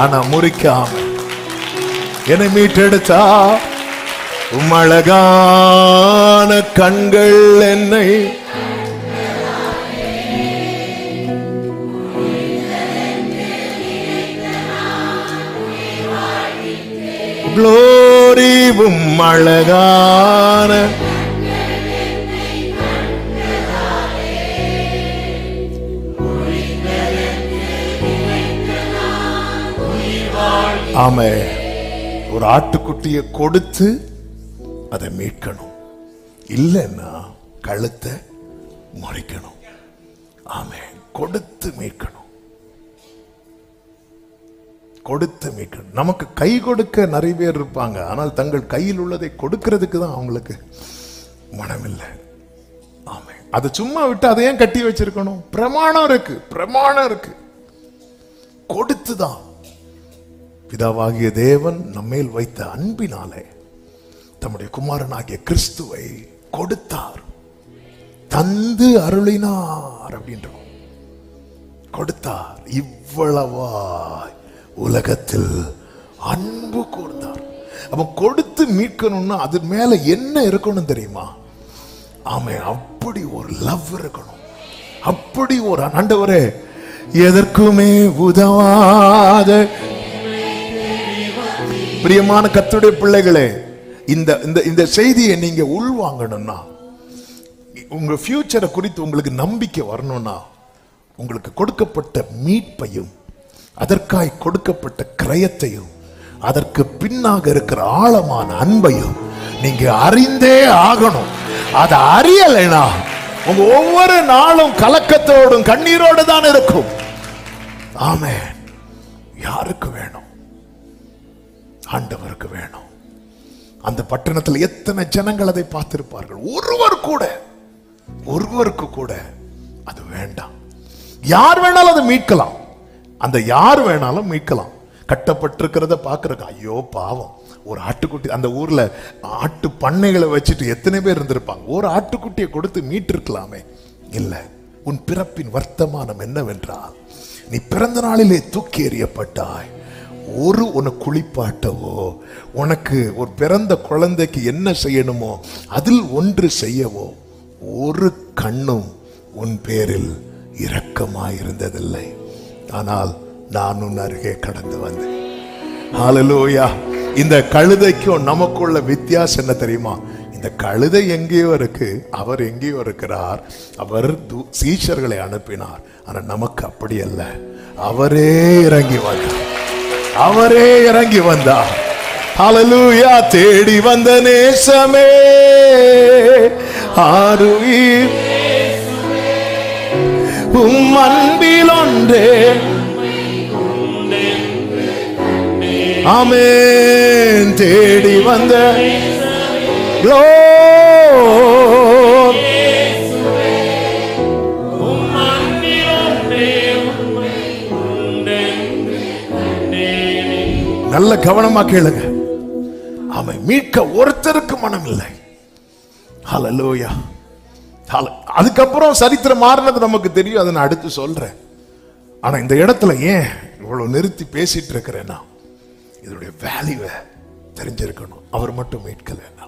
ஆனா முறிக்காம என்னை மீட்டெடுத்தா உம்மழகான கண்கள் என்னை க்ளோரி, உம்மழகான ஆமே. ஒரு ஆட்டுக்குட்டியை கொடுத்து அதை மீட்கணும், இல்லைன்னா கழுத்தை முறிக்கணும். ஆமே. கொடுத்து மீட்கணும். நமக்கு கை கொடுக்க நிறைய பேர் இருப்பாங்க, ஆனால் தங்கள் கையில் உள்ளதை கொடுக்கிறதுக்கு தான் அவங்களுக்கு மனம் இல்லை. ஆமே. அதை சும்மா விட்டு அதை ஏன் கட்டி வச்சிருக்கணும்? பிரமாணம் இருக்கு. கொடுத்துதான் பிதாவாகிய தேவன் நம்மேல் வைத்த அன்பினாலே தம்முடைய குமாரனாகிய கிறிஸ்துவை கொடுத்தார், தந்து அருளினார் அப்படின்றோம். கொடுத்தார். இவ்வளவாய் உலகத்தில் அன்பு கூர்ந்தார். அப்ப கொடுத்து மீட்கணும்னா அது மேல என்ன இருக்கணும் தெரியுமா? ஆமே. அப்படி ஒரு லவ் இருக்கணும், அப்படி ஒரு ஆண்டவரே எதற்குமே உதவாத பிரியமான கர்த்தருடைய பிள்ளைகளே, இந்த செய்தியை நீங்க உள்வாங்கணும்னா, உங்க ஃபியூச்சரை குறித்து உங்களுக்கு நம்பிக்கை வரணும்னா, உங்களுக்கு கொடுக்கப்பட்ட மீட்பையும் அதற்காய் கொடுக்கப்பட்ட கிரயத்தையும் அதற்கு பின்னாக இருக்கிற ஆழமான அன்பையும் நீங்க அறிந்தே ஆகணும். அதை அறியலைனா உங்க ஒவ்வொரு நாளும் கலக்கத்தோடும் கண்ணீரோடு தான் இருக்கும். ஆமென். யாருக்கு வேணும்? ஆண்டவருக்கு வேணும். அந்த பட்டணத்தில் எத்தனை ஜனங்கள் அதை பார்த்திருப்பார்கள். ஒருவருக்கு கூட அது வேண்டாம். யார் வேணாலும் அதை மீட்கலாம். அந்த யார் வேணாலும் மீட்கலாம். கட்டப்பட்டிருக்கிறத பார்க்கறக்கு ஐயோ பாவம். ஒரு ஆட்டுக்குட்டி, அந்த ஊர்ல ஆட்டு பண்ணைகளை வச்சுட்டு எத்தனை பேர் இருந்திருப்பாங்க. ஒரு ஆட்டுக்குட்டியை கொடுத்து மீட்டிருக்கலாமே. இல்லை. உன் பிறப்பின் வர்த்தமானம் என்னவென்றால், நீ பிறந்த நாளிலே தூக்கி எறியப்பட்டாய். உன்னை குளிப்பாட்டவோ, உனக்கு ஒரு பிறந்த குழந்தைக்கு என்ன செய்யணுமோ அதில் ஒன்று செய்யவோ ஒரு கண்ணும் உன் பேரில் இரக்கமாயிருந்ததில்லை. ஆனால் நான் உன் அருகே கடந்து வந்தேன். ஹல்லேலூயா. இந்த கழுதைக்கும் நமக்குள்ள வித்தியாசம் என்ன தெரியுமா? இந்த கழுதை எங்கேயோ இருக்கு, அவர் எங்கேயோ இருக்கிறார். அவர் சீஷர்களை அனுப்பினார். ஆனா நமக்கு அப்படி அல்ல. அவரே இறங்கி வந்தார். ஹல்லேலூயா. தேடி வந்த நேசமே, ஆருயிர் உம் அன்பில் ஒன்றே. ஆமென். தேடி வந்த நல்ல கவனமா கேளுங்க. அவன் மீட்க ஒருத்தருக்கு மனம் இல்லை. ஹல்லேலூயா. அதுக்கப்புறம் சரித்திரம் மாறினது நமக்கு தெரியும், அதை நான் அடுத்து சொல்றேன். ஆனா இந்த இடத்துல ஏன் இவ்வளவு நிறுத்தி பேசிட்டு இருக்கிறேன்னா, இதனுடைய வேல்யூவை தெரிஞ்சிருக்கணும். அவர் மட்டும் மீட்கலன்னா,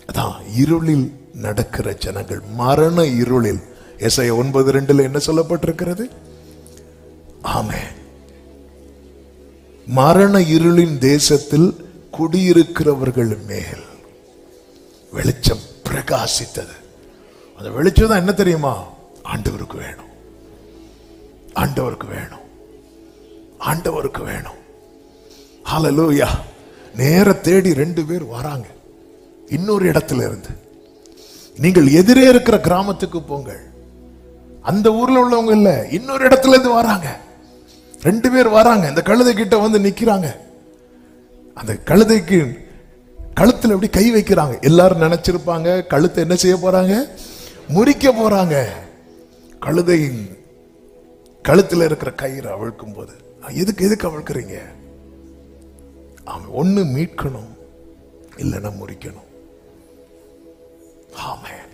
அதான் இருளில் நடக்கிற ஜனங்கள், மரண இருளில். எசாயா 9:2 என்ன சொல்லப்பட்டிருக்கிறது? ஆமென். மரண இருளின் தேசத்தில் குடியிருக்கிறவர்கள் மேல் வெளிச்சம் பிரகாசித்தது. அந்த வெளிச்சம் தான் என்ன தெரியுமா? ஆண்டவருக்கு வேணும், ஆண்டவருக்கு வேணும், ஆண்டவருக்கு வேணும். ஹல்லேலூயா. நேர தேடி 2 பேர் வராங்க இன்னொரு இடத்துல இருந்து. நீங்கள் எதிரே இருக்கிற கிராமத்துக்கு போங்கள். அந்த ஊர்ல உள்ளவங்க இல்ல, இன்னொரு இடத்துல இருந்து வராங்க. 2 பேர் வராங்க. இந்த கழுதை கிட்ட வந்து நிக்கிறாங்க. அந்த கழுதைக்கு கழுத்துல எப்படி கை வைக்கிறாங்க. எல்லாரும் நினைச்சிருப்பாங்க கழுத்தை என்ன செய்ய போறாங்க? முறிக்க போறாங்க. கழுதை கழுத்துல இருக்கிற கயிறு அவிழ்க்கும் போது, எதுக்கு அவிழ்க்கிறீங்க? அவன் ஒண்ணு மீட்கணும், இல்லைன்னா முறிக்கணும். ஆமென்.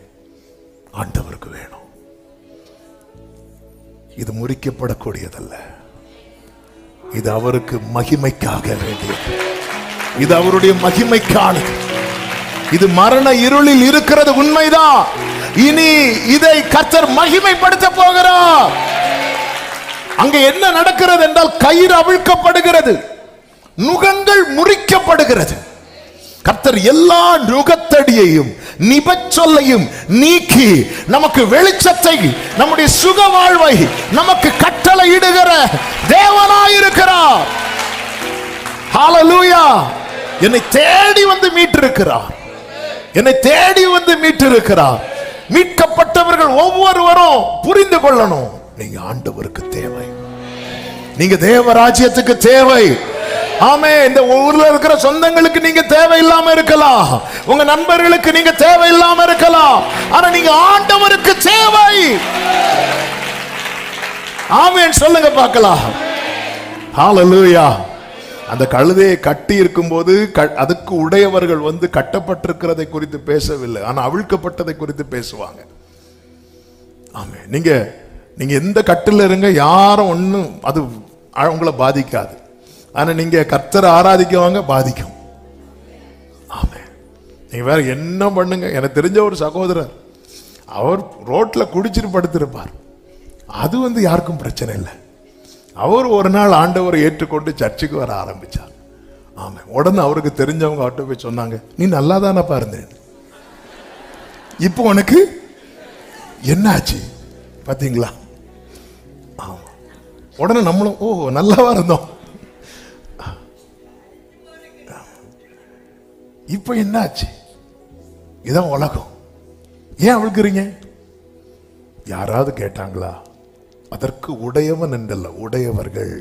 ஆண்டவருக்கு வேணும். இது முறிக்கப்படக்கூடியதல்ல, இது அவருக்கு மகிமைக்காக வேண்டியது, இது அவருடைய மகிமைக்கானது. இது மரண இருளில் இருக்கிறது உண்மைதான். இனி இதை கர்த்தர் மகிமைப்படுத்த போகிறார். அங்க என்ன நடக்கிறது என்றால், கயிறு அவிழ்க்கப்படுகிறது, நுகங்கள் முறிக்கப்படுகிறது. கர்த்தர் எல்லா நுகத்தடியையும் நிபச்சொல்லையும் நீக்கி நமக்கு வெளிச்சத்தை, நம்முடைய சுக வாழ்வை நமக்கு கட்டளையிடுகிற தேவனாயிருக்கிறார். ஹல்லேலூயா. என்னை தேடி வந்து மீட்டிருக்கிறார், என்னை தேடி வந்து மீட்டிருக்கிறார். மீட்கப்பட்டவர்கள் ஒவ்வொருவரும் புரிந்து கொள்ளணும், நீங்க ஆண்டவருக்கு தேவை, நீங்க தேவராஜ்யத்துக்கு தேவை. ஆமே. இந்த ஊர்ல இருக்கிற சொந்தங்களுக்கு நீங்க தேவையில்லாம இருக்கலாம், உங்க நண்பர்களுக்கு நீங்க தேவையில்லாம இருக்கலாம், ஆனா நீங்க ஆண்டவருக்கு தேவை. ஆமென் சொல்லுங்க பார்க்கலாம். ஹல்லேலூயா. அந்த கழுதையை கட்டி இருக்கும் போது அதுக்கு உடையவர்கள் வந்து கட்டப்பட்டிருக்கிறதை குறித்து பேசவில்லை, ஆனா அவிழ்க்கப்பட்டதை குறித்து பேசுவாங்க. ஆமென். நீங்க எந்த கட்டில இருங்க, யாரும் ஒண்ணும் அது உங்களை பாதிக்காது. ஆனா நீங்க கர்த்தரை ஆராதிக்கவாங்க, பாதிக்கும். ஆமென். நீங்க வேற என்ன பண்ணுங்க. எனக்கு தெரிஞ்ச ஒரு சகோதரர், அவர் ரோட்ல குடிச்சிட்டு படுத்திருப்பார், அது வந்து யாருக்கும் பிரச்சனை இல்லை. அவர் ஒரு நாள் ஆண்டவரை ஏற்றுக்கொண்டு சர்ச்சுக்கு வர ஆரம்பிச்சார். ஆமாம். உடனே அவருக்கு தெரிஞ்சவங்க அவர்கிட்ட போய் சொன்னாங்க, நீ நல்லா தானே பாருந்தேன், இப்போ உனக்கு என்ன ஆச்சு பாத்தீங்களா? ஆமா. உடனே நம்மளும் ஓ நல்லாவா இருந்தோம், இப்ப என்ன ஆச்சு? இதான் உலகம். ஏன் அழுகிறீங்க? யாராவது கேட்டாங்களா? அதற்கு உடையவன் என்றல்ல, உடையவர்கள்.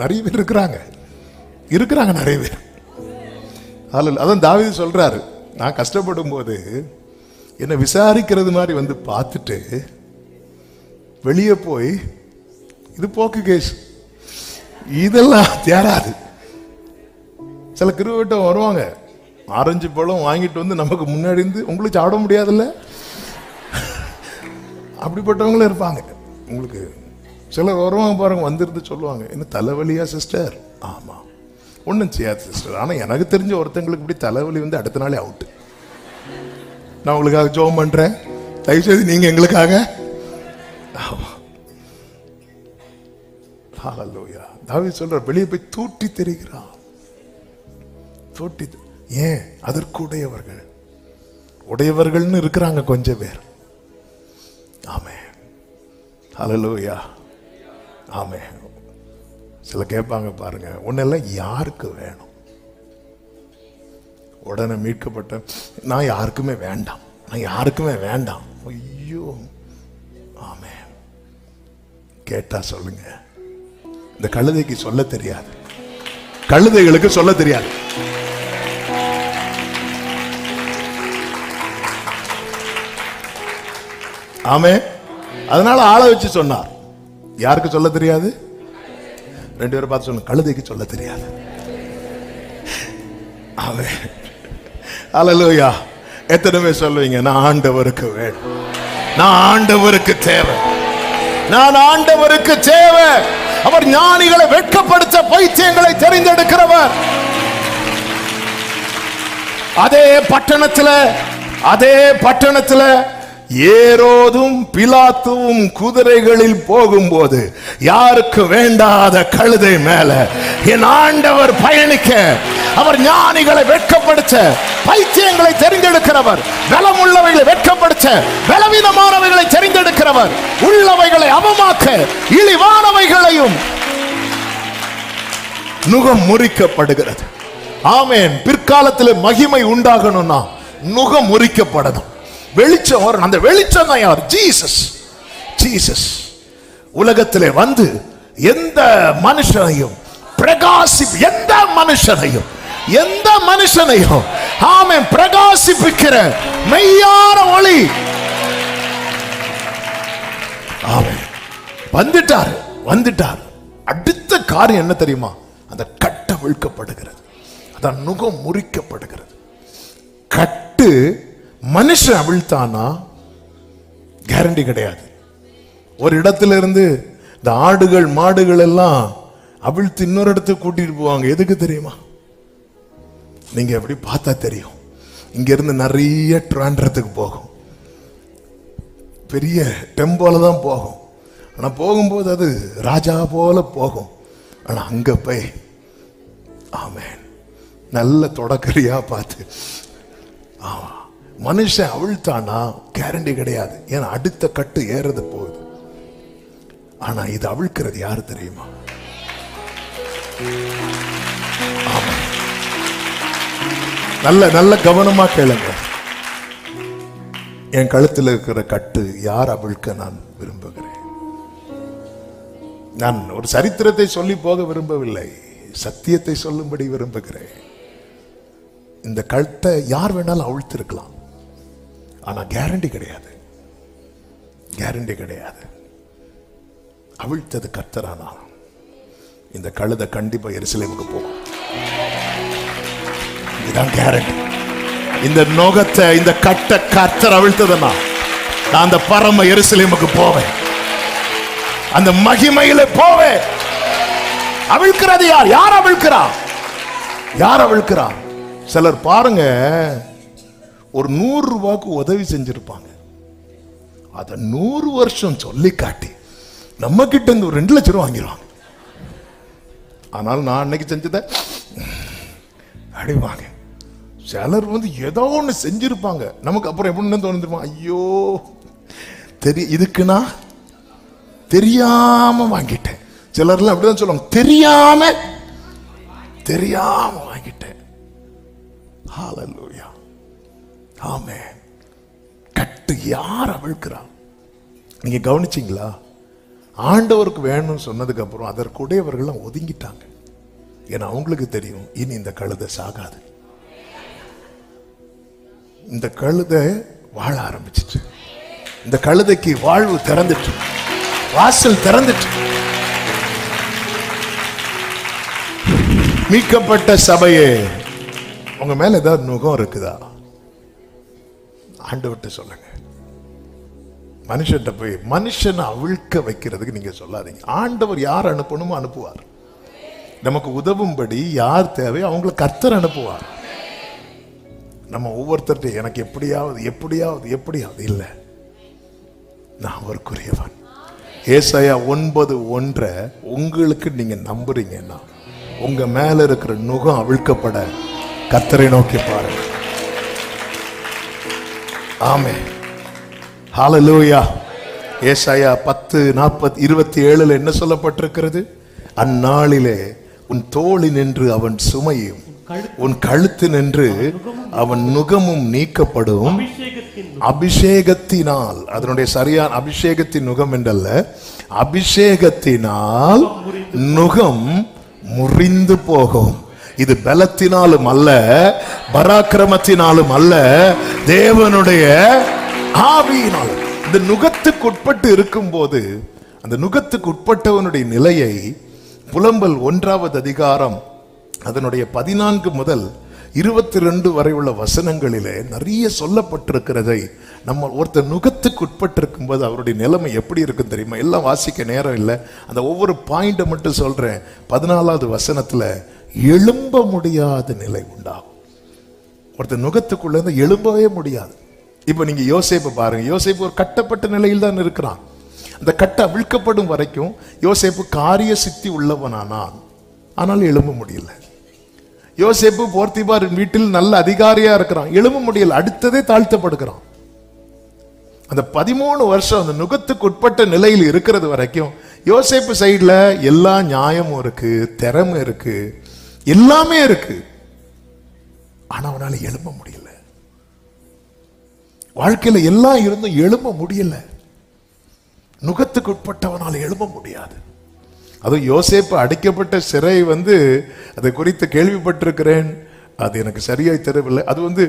நிறைய பேர் இருக்கிறாங்க நிறைய பேர். அதான் தாவீது சொல்றாரு, நான் கஷ்டப்படும் போது என்னை விசாரிக்கிறது மாதிரி வந்து பார்த்துட்டு வெளியே போய் இது போக்கு கேஸ் இதெல்லாம் தேராது. சில கிருவட்டம் வருவாங்க, ஆரஞ்சு பழம் வாங்கிட்டு வந்து நமக்கு முன்னாடி இருந்து உங்களுக்கு சாப்பிட முடியாதுல்ல, அப்படிப்பட்டவங்களும் இருப்பாங்க. உங்களுக்கு சிலர் வருவாங்க பாருங்க, வந்துருந்து சொல்லுவாங்க, என்ன தலைவலியா சிஸ்டர்? ஆமா, ஒன்றும் செய்யாது சிஸ்டர், ஆனால் எனக்கு தெரிஞ்ச ஒருத்தங்களுக்கு இப்படி தலைவலி வந்து அடுத்த நாளே அவுட்டு. நான் உங்களுக்காக ஜெபம் பண்றேன், தயவுசெய்து நீங்க எங்களுக்காக. ஹல்லேலூயா. தாவீது சொல்ற, வெளியே போய் தூட்டி தெரிகிறான். தூட்டி ஏன்? அதற்கு உடையவர்கள்னு இருக்கிறாங்க கொஞ்சம் பேர். ஆமென். ஹல்லேலூயா. ஆமென். சில கேட்பாங்க பாருங்க, உன்னெல்லாம் யாருக்கு வேணும்? உடனே மீட்கப்பட்ட நான் யாருக்குமே வேண்டாம், நான் யாருக்குமே வேண்டாம். ஐயோ. ஆமென். கேட்டா சொல்லுங்க, இந்த கழுதைக்கு சொல்ல தெரியாது, கழுதைகளுக்கு சொல்ல தெரியாது. ஆமே. அதனால ஆளை வச்சு சொன்னார். யாருக்கு சொல்ல தெரியாது? 2 பேரை பார்த்து சொன்ன, கழுதைக்கு சொல்ல தெரியாது. ஆமே. ஹல்லேலூயா. எத்தனை பேர் சொல்லுவீங்க, நான் ஆண்டவருக்கு வேணும், நான் ஆண்டவருக்கு தேவை, நான் ஆண்டவருக்கு தேவை. அவர் ஞானிகளை வெட்கப்படுத்த பைத்தியங்களை தெரிந்தெடுக்கிறவர். அதே பட்டணத்துல ஏரோதும் பிலாத்துவும் குதிரைகளில் போகும்போது யாருக்கு வேண்டாத கழுதை மேல என் ஆண்டவர் பயணிக்க, அவர் ஞானிகளை வெட்கப்படுத்த பைத்தியங்களை தெரிந்தெடுக்கிறவர், பலமுள்ளவைகளை வெட்கப்படுத்த பலவீனமானவைகளை தெரிந்தெடுக்கிறவர், உள்ளவைகளை அவமாக்க இழிவானவைகளையும். நுகம் முறிக்கப்படுகிறது. ஆமென். பிற்காலத்தில் மகிமை உண்டாகணும்னா நுகம் முறிக்கப்படணும், வெளிச்சம் வரணும். அந்த வெளிச்சம் தான் யார்? ஜீசஸ். உலகத்திலே வந்து எந்த மனுஷனையும் எந்த மனுஷனையும் ஆமென் பிரகாசிப்பிக்கிற மெய்யான ஒளி. ஆமென். வந்துட்டார். அடுத்த காரியம் என்ன தெரியுமா? அந்த கட்டு விழுக்கப்படுகிறது, அதான் நுகம் முறிக்கப்படுகிறது. கட்டு மனுஷன் அவிழ்த்தானா கேரண்டி கிடையாது. ஒரு இடத்துல இருந்து இந்த ஆடுகள் மாடுகள் எல்லாம் அவிழ்த்து இன்னொரு இடத்துக்கு கூட்டிட்டு போவாங்க. எதுக்கு தெரியுமா? நீங்க எப்படி பார்த்தா தெரியும், இங்க இருந்து நிறைய ட்ராண்டத்துக்கு போகும், பெரிய டெம்போல தான் போகும். ஆனா போகும்போது அது ராஜா போல போகும். ஆனா அங்க போய் ஆமென் நல்ல தொடக்கரியா பார்த்து மனுஷன் அவிழ்த்தானா கேரண்டி கிடையாது. ஏன்னா அடுத்த கட்டு ஏறது போகுது. ஆனா இது அவிழ்க்கிறது யாரு தெரியுமா? நல்ல கவனமா கேளுங்க. என் கழுத்தில் இருக்கிற கட்டு யார் அவிழ்க்க நான் விரும்புகிறேன். நான் ஒரு சரித்திரத்தை சொல்லி போக விரும்பவில்லை, சத்தியத்தை சொல்லும்படி விரும்புகிறேன். இந்த கழுத்தை யார் வேணாலும் அவிழ்த்திருக்கலாம், ஆனா கேரண்டி கிடையாது. அவிழ்த்தது கர்த்தரானா இந்த கழுதை கண்டிப்பா எருசலேமுக்கு போகும். இதுதான் கேரண்டி. இந்த நோகத்தை, இந்த கட்டை கர்த்தர் அவிழ்த்ததுன்னா நான் அந்த பரம எருசலேமுக்கு போவேன், அந்த மகிமையில போவேன். அவிழ்க்கிறது யார் அவிழ்க்கிறா? சிலர் பாருங்க, ஒரு 100 ரூபாய்க்கு உதவி செஞ்சிருப்பாங்க, அத 100 வருஷம் சொல்லி காட்டி நம்ம கிட்ட இருந்து ஒரு 2 லட்சம் ரூபாய் வாங்கிடுவாங்க. ஆனால் நான் அன்னைக்கு செஞ்சதை அடிவாங்க. சிலர் ஏதோ ஒண்ணு செஞ்சிருப்பாங்க, நமக்கு அப்புறம் எப்படின்னு தோணுமா, ஐயோ இதுக்குன்னா தெரியாம வாங்கிட்டேன். சிலர்லாம் அப்படிதான் சொல்லுவாங்க, தெரியாம வாங்கிட்டேன். ஹல்லேலூயா. ஆமென். கட்டு யார் அவிழ்க்கிறா? நீங்க கவனிச்சீங்களா? ஆண்டவருக்கு வேணும்னு சொன்னதுக்கு அப்புறம் அதற்குடையவர்கள் ஒதுங்கிட்டாங்க. ஏன்னா அவங்களுக்கு தெரியும், இனி இந்த கழுதை சாகாது. இந்த கழுதை வாழ ஆரம்பிச்சிட்டு, இந்த கழுதைக்கு வாழ்வு திறந்துட்டு, வாசல் திறந்துட்டு. மீட்கப்பட்ட சபையே, உங்க மேல ஏதாவது நுகம் இருக்குதா? ஆண்டவர்கிட்ட சொல்லுங்க. மனுஷன்ட்ட போய் மனுஷனை அவிழ்க்க வைக்கிறதுக்கு நீங்க சொல்லாதீங்க. ஆண்டவர் யார் அனுப்பணுமோ அனுப்புவார். நமக்கு உதவும்படி யார் தேவை அவங்களை கர்த்தர் அனுப்புவார். நம்ம ஒவ்வொருத்தர்கிட்ட எனக்கு எப்படியாவது இல்ல, நான் அவருக்குரியவன். ஏசாயா 9:1 உங்களுக்கு நீங்க நம்புறீங்கன்னா உங்க மேல இருக்கிற நுகம் அவிழ்க்கப்பட கர்த்தரை நோக்கி பாருங்க. ஆமென். ஹல்லேலூயா. ஏசாயா 10:27 என்ன சொல்லப்பட்டிருக்கிறது? அந்நாளிலே உன் தோளில் நின்று அவன் சுமையும், உன் கழுத்து நின்று அவன் நுகமும் நீக்கப்படும். அபிஷேகத்தினால், அதனுடைய சரியான அபிஷேகத்தின் நுகம் என்றல்ல, அபிஷேகத்தினால் நுகம் முறிந்து போகும். இது பலத்தினாலும் அல்ல, பராக்கிரமத்தினாலும் அல்ல, தேவனுடைய ஆவியினால். இந்த நுகத்துக்கு உட்பட்டு இருக்கும் போது, அந்த நுகத்துக்கு உட்பட்டவனுடைய நிலையை புலம்பல் 1வது அதிகாரம் அதனுடைய 14 முதல் 22 வரை உள்ள வசனங்களிலே நிறைய சொல்லப்பட்டிருக்கிறதை நம்ம ஒருத்தர் நுகத்துக்கு உட்பட்டிருக்கும் போது அவருடைய நிலைமை எப்படி இருக்கும் தெரியுமா? எல்லாம் வாசிக்க நேரம் இல்லை, அந்த ஒவ்வொரு பாயிண்ட மட்டும் சொல்றேன். 14வது வசனத்துல எழும்ப முடியாத நிலை உண்டாகும். ஒருத்தர் நுகத்துக்குள்ள இருந்து எழும்பவே முடியாது. இப்ப நீங்க யோசேப்பு பாருங்க. யோசேப்பு ஒரு கட்டப்பட்ட நிலையில் தான் இருக்கிறான். அந்த கட்டை அவிழ்க்கப்படும் வரைக்கும் யோசேப்பு காரிய சித்தி உள்ளவனானான், ஆனால் எழும்ப முடியல. யோசேப்பு போர்த்திபார் வீட்டில் நல்ல அதிகாரியா இருக்கிறான், எழும்ப முடியல, அடுத்ததே தாழ்த்தப்படுகிறான். அந்த 13 வருஷம் அந்த நுகத்துக்கு உட்பட்ட நிலையில் இருக்கிறது வரைக்கும் யோசேப்பு சைட்ல எல்லா நியாயமும் இருக்கு, திறமை இருக்கு, எல்லாமே இருக்கு. ஆனா அவனால எழும்ப முடியல. வாழ்க்கையில எல்லாம் இருந்தும் எழும்ப முடியல. நுகத்துக்கு உட்பட்டவனால எழும்ப முடியாது. அதுவும் யோசேப்பு அடைக்கப்பட்ட சிறை அதை குறித்து கேள்விப்பட்டிருக்கிறேன். அது எனக்கு சரியாய் தெரியவில்லை. அது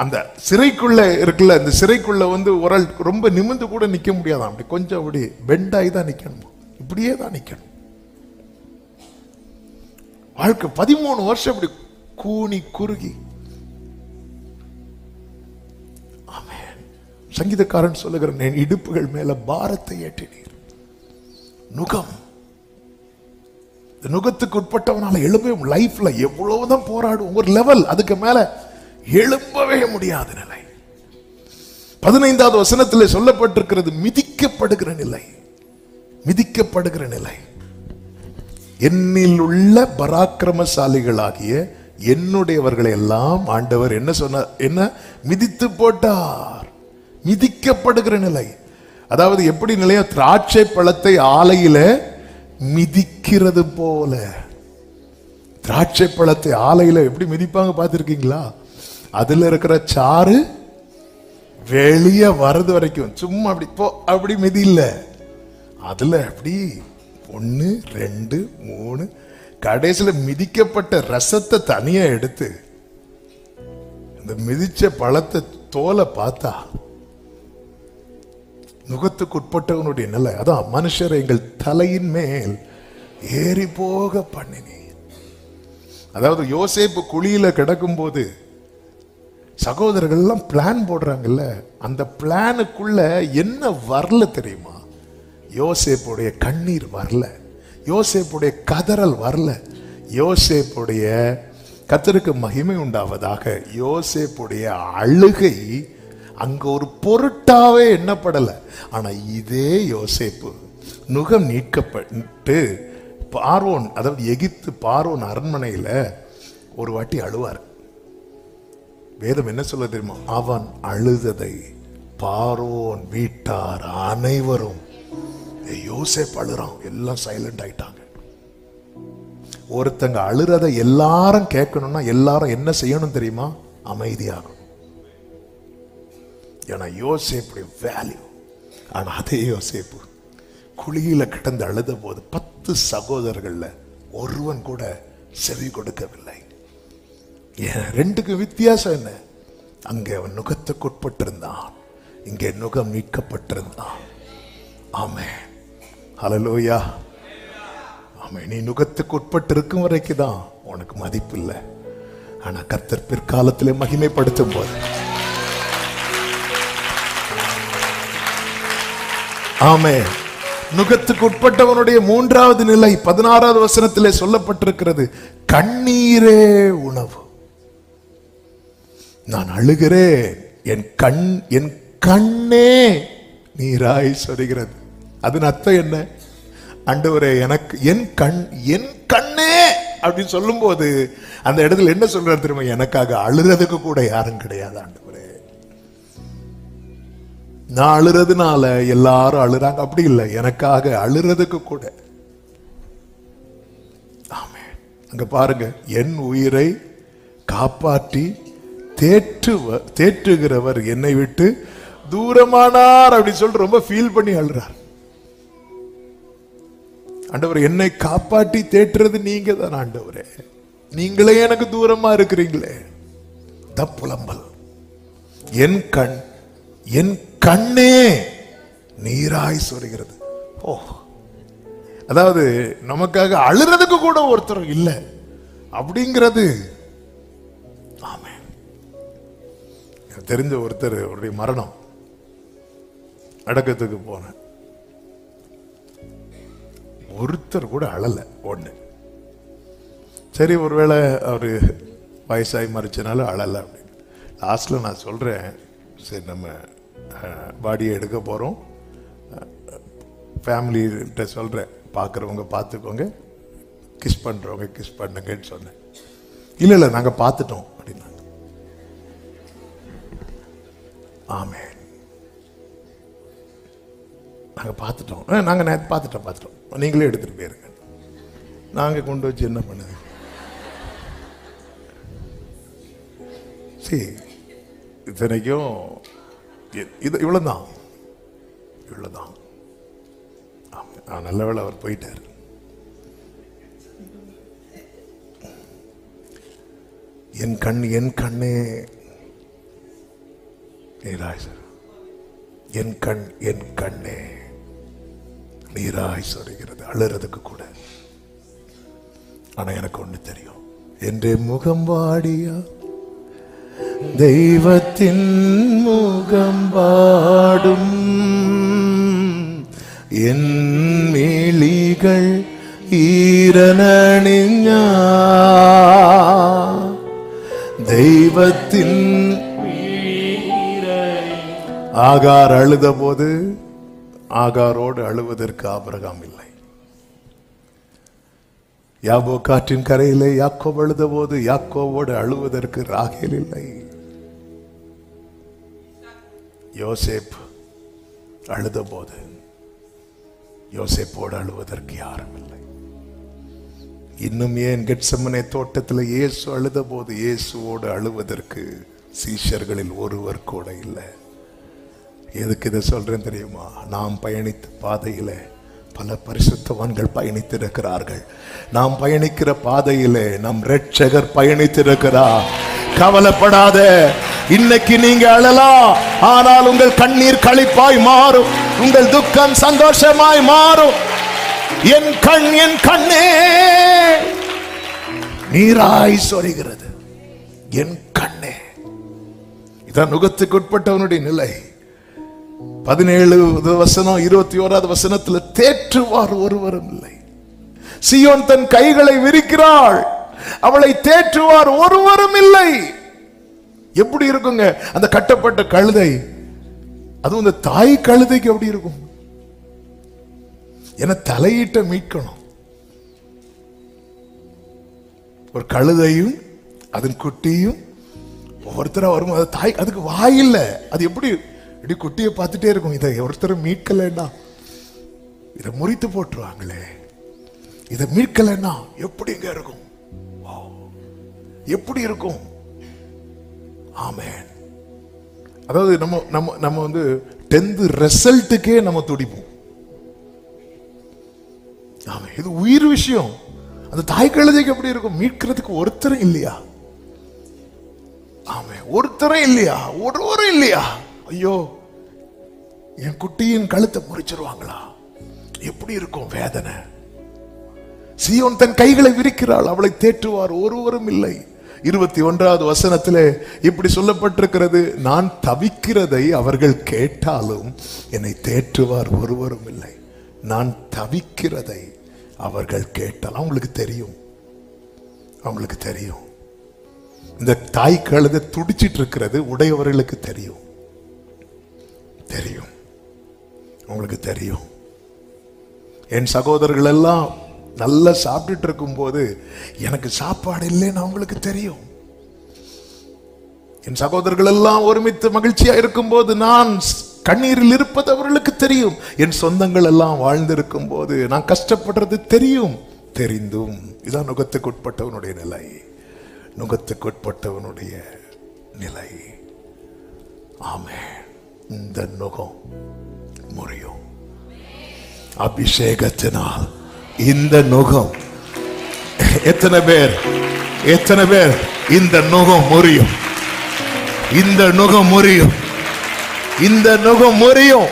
அந்த சிறைக்குள்ள இருக்குல்ல, அந்த சிறைக்குள்ள ஒரு ஆள் ரொம்ப நிமிர்ந்து கூட நிக்க முடியாதான். அப்படி கொஞ்சம் அப்படி பெண்டாய் தான் நிக்கணும், இப்படியே தான் நிக்கணும். வாழ்க்கை 13 வருஷம் இப்படி கூனி குறுகி. ஆமென். சங்கீதக்காரன் சொல்லுகிறேன், என் இடுப்புகள் மேல பாரத்தை ஏற்றினீர். நுகம், நுகத்துக்கு உட்பட்டவனால எழும்பவே லைஃப்ல எவ்வளவுதான் போராடும், ஒரு லெவல், அதுக்கு மேல எழும்பவே முடியாத நிலை. 15வது வசனத்தில் சொல்லப்பட்டிருக்கிறது மிதிக்கப்படுகிற நிலை. மிதிக்கப்படுகிற நிலை. என்னில் உள்ள பராக்கிரமசாலிகளாகிய என்னுடையவர்களை எல்லாம் ஆண்டவர் என்ன சொன்னார்? என்ன மிதித்து போட்டார். மிதிக்கப்படுகிற நிலை. அதாவது எப்படி நிலையா? திராட்சை பழத்தை ஆலையில மிதிக்கிறது போல. திராட்சை பழத்தை ஆலையில எப்படி மிதிப்பாங்க பார்த்திருக்கீங்களா? அதுல இருக்கிற சாறு வெளியே வர்றது வரைக்கும் சும்மா அப்படி போ அப்படி மிதி இல்ல, அதுல அப்படி 1 2 3 கடைசியில மிதிக்கப்பட்ட ரசத்தை தனியா எடுத்து இந்த மிதிச்ச பழத்தை தோலை பார்த்தா நுகத்துக்கு உட்பட்டவனுடைய நிலை. அதான் மனுஷரை எங்கள் தலையின் மேல் ஏறி போக பண்ணினீர். அதாவது யோசேப்பு குழியில கிடக்கும் போது சகோதரர்கள் எல்லாம் பிளான் போடுறாங்கல்ல, அந்த பிளானுக்குள்ள என்ன வரல தெரியுமா? யோசேப்புடைய கண்ணீர் வரல, யோசேப்புடைய கதறல் வரல, யோசேப்புடைய கர்த்தருக்கு மகிமை உண்டாவதாக யோசேப்புடைய அழுகை அங்க ஒரு பொருட்டாவே எண்ணப்படல. ஆனா இதே யோசேப்பு நுகம் நீக்கப்பட்டு பார்வோன், அதாவது எகிப்து பார்வோன் அரண்மனையில ஒரு வாட்டி அழுவார். வேதம் என்ன சொல்ல தெரியுமா? அவன் அழுததை பார்வோன் வீட்டார் அனைவரும், யோசேப்பு அழுறான், எல்லாம் சைலண்ட் ஆயிட்டாங்க. ஒருத்தங்க அழுறதை எல்லாரும் கேட்கணும்னா எல்லாரும் என்ன செய்யணும் தெரியுமா? அமைதியாகணும். ஏன்னா யோசேப்புடைய வேல்யூ. ஆனா அதே யோசேப்பு குழியில கிடந்து அழுத போது 10 சகோதரர்கள்ல ஒருவன் கூட செவி கொடுக்கவில்லை. ரெண்டுக்கு வித்தியாசம் என்ன? அங்கே அவன் நுகத்துக்கு உட்பட்டிருந்தான், இங்கே நுகம் நீக்கப்பட்டிருந்தான். ஆமென், ஹல்லேலூயா. ஆமென். நீ நுகத்துக்கு உட்பட்டு இருக்கும் வரைக்கும் தான் உனக்கு மதிப்பு இல்லை. ஆனா கர்த்தர் பிற்காலத்திலே மகிமைப்படுத்தும் போது, ஆமென், நுகத்துக்கு உட்பட்டவனுடைய 3வது நிலை 16வது வசனத்திலே சொல்லப்பட்டிருக்கிறது, கண்ணீரே உணவு. நான் அழுகிறேன், என் கண்ணே நீராய் சொரிகிறது. அதன் அர்த்தம் என்ன? ஆண்டவரே எனக்கு என் கண்ணே அப்படின்னு சொல்லும் போது அந்த இடத்துல என்ன சொல்றாரு தெரியுமா? எனக்காக அழுறதுக்கு கூட யாரும் கிடையாது ஆண்டவரே. நான் அழுறதுனால எல்லாரும் அழுறாங்க அப்படி இல்லை, எனக்காக அழுறதுக்கு கூட. ஆமென். அங்க பாருங்க, என் உயிரை காப்பாற்றி தேற்றுகிறவர் என்னை விட்டு தூரமானார் அப்படி சொல்லிட்டு ரொம்ப ஃபீல் பண்ணி அழுறார். ஆண்டவர் என்னை காப்பாற்றி தேற்றுறது நீங்க தான் ஆண்டவரே, நீங்களே எனக்கு தூரமா இருக்கிறீங்களே. புலம்பல், என் கண்ணே நீராய் சொரிகிறது. ஓ, அதாவது நமக்காக அழுறதுக்கு கூட ஒருத்தர் இல்லை அப்படிங்கிறது. தெரிஞ்ச ஒருத்தர் அவருடைய மரணம், அடக்கத்துக்கு போனேன். ஒருத்தர் கூட அழல. ஒண்ணு, சரி ஒருவேளை அவரு வயசாகி மறிச்சனால அழல அப்படின்னு. லாஸ்ட்ல நான் சொல்றேன், சரி நம்ம பாடியை எடுக்க போறோம், ஃபேமிலிகிட்ட சொல்றேன், பார்க்குறவங்க பார்த்துக்கோங்க, கிஸ் பண்றவங்க கிஸ் பண்ணுங்கன்னு சொன்னேன். இல்லை இல்லை நாங்கள் பார்த்துட்டோம் அப்படின்னாங்க. ஆமென், நாங்கள் பார்த்துட்டோம், நாங்கள் நேற்று பார்த்துட்டோம், நீங்களே எடுத்துட்டு போயிருங்க. நாங்கள் கொண்டு வச்சு என்ன பண்ணுது? சரி, இத்தனைக்கும் இது இவ்வளோதான். நல்ல வேளை அவர் போயிட்டார். என் கண்ணே நீராய் சார், என் கண்ணே நீராய் சொல்கிறது, அழுறதுக்கு கூட. ஆனா எனக்கு ஒண்ணு தெரியும், என்ற முகம் வாடியா தெய்வத்தின் முகம் பாடும், என் மேலிகள் ஈரணிஞ தெய்வத்தின். ஆகார் அழுத போது ஆகாரோடு அழுவதற்கு ஆபிரகாம் இல்லை. யாபோ காற்றின் கரையிலே யாக்கோப் அழுத போது யாக்கோவோடு அழுவதற்கு ராகேல் இல்லை. யோசேப் அழுத போது யோசேப்போடு அழுவதற்கு யாரும் இல்லை. இன்னும் ஏன் கெத்செமனே தோட்டத்தில் இயேசு அழுத போது இயேசுவோடு அழுவதற்கு சீஷர்களில் ஒருவர் கூட இல்லை. எதுக்கு இதை சொல்றேன் தெரியுமா? நாம் பயணித்த பாதையில பல பரிசுத்தவான்கள் பயணித்திருக்கிறார்கள். நாம் பயணிக்கிற பாதையிலே நம் இரட்சகர் பயணித்திருக்கிறார். கவலைப்படாத, இன்னைக்கு நீங்க அழலாம், ஆனால் உங்கள் கண்ணீர் களிப்பாய் மாறும், உங்கள் துக்கம் சந்தோஷமாய் மாறும். என் கண்ணே நீராய் சொரிகிறது, என் கண்ணே. இதான் நுகத்துக்கு உட்பட்டவனுடைய நிலை. 17 வசனம் 21வது வசனத்தில் தேற்றுவார் ஒருவரும் இல்லை. சீயோன் தன் கைகளை விரிக்கிறாள், அவளை தேற்றுவார் ஒருவரும் இல்லை. எப்படி இருக்குங்க அந்த கட்டப்பட்ட கழுதை? அதுவும் அந்த தாய் கழுதைக்கு எப்படி இருக்கும்? என தலையிட்ட மீட்கணும். ஒரு கழுதையும் அதன் குட்டியும் ஒவ்வொருத்தரா வரும். அது தாய், அதுக்கு வாயில்ல. அது எப்படி இப்படி குட்டியை பார்த்துட்டே இருக்கும். இதை ஒருத்தரும் மீட்கலன்னா இதை முறித்து போட்டுருவாங்களே, இதை மீட்கலன்னா எப்படிங்க இருக்கும்? எப்படி இருக்கும்? ஆமென். அதாவது நம்ம வந்து 10th ரிசல்ட்டுக்கே நம்ம துடிப்போம். ஆமென். இது உயிர் விஷயம். அந்த தாய் கழுதைக்கு எப்படி இருக்கும்? மீட்கிறதுக்கு ஒருத்தரும் இல்லையா? ஆமென். ஒருத்தரும் இல்லையா? ஒருவரும் இல்லையா? ஐயோ, என் குட்டியின் கழுத்தை முறிச்சிருவாங்களா? எப்படி இருக்கும் வேதனை? சீயோன் தன் கைகளை விரிக்கிறாள், அவளை தேற்றுவார் ஒருவரும் இல்லை. 21வது வசனத்திலே இப்படி சொல்லப்பட்டிருக்கிறது, நான் தவிக்கிறதை அவர்கள் கேட்டாலும் என்னை தேற்றுவார் ஒருவரும் இல்லை. நான் தவிக்கிறதை அவர்கள் கேட்டால், அவங்களுக்கு தெரியும், அவங்களுக்கு தெரியும். இந்த தாய் கழுதை துடிச்சிட்டு இருக்கிறது உடையவர்களுக்கு தெரியும், தெரியும், அவங்களுக்கு தெரியும். என் சகோதரர்கள் எல்லாம் நல்லா சாப்பிட்டுட்டு இருக்கும் போது எனக்கு சாப்பாடு இல்லைன்னு அவங்களுக்கு தெரியும். என் சகோதரர்கள் எல்லாம் ஒருமித்து மகிழ்ச்சியா இருக்கும் போது நான் கண்ணீரில் இருப்பது அவர்களுக்கு தெரியும். என் சொந்தங்கள் எல்லாம் வாழ்ந்திருக்கும் போது நான் கஷ்டப்படுறது தெரியும். தெரிந்தும் இதான் நுகத்துக்கு உட்பட்டவனுடைய நிலை, நுகத்துக்கு உட்பட்டவனுடைய நிலை. ஆமென். இந்த நுகம் முறியும் அபிஷேகத்தினால். இந்த நுகம், எத்தனை பேர் இந்த நுகம் முறியும், இந்த நுகம் முறியும், இந்த நுகம் முறியும்.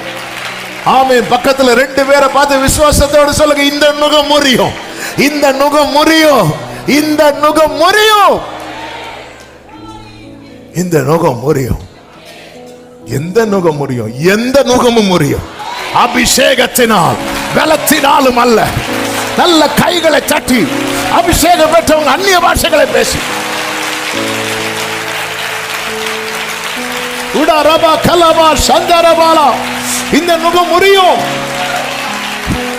ஆமென். பக்கத்துல 2 பேரை பார்த்து விசுவாசத்தோடு சொல்லுங்க, இந்த நுகம் முறியும், இந்த நுகம் முறியும், இந்த நுகம் முறியும், இந்த நுகம் முறியும். எந்த நுகம் முறியும்? எந்த நுகமும் முறியும். அபிஷேகத்தினால், பலத்தினாலும் அல்ல. நல்ல கைகளை தட்டி அபிஷேகம் பெற்றவங்க அந்நிய பாஷைகளை பேசி உடரபா கலபா சந்தரபாலா இந்த நுகம் முறியும்.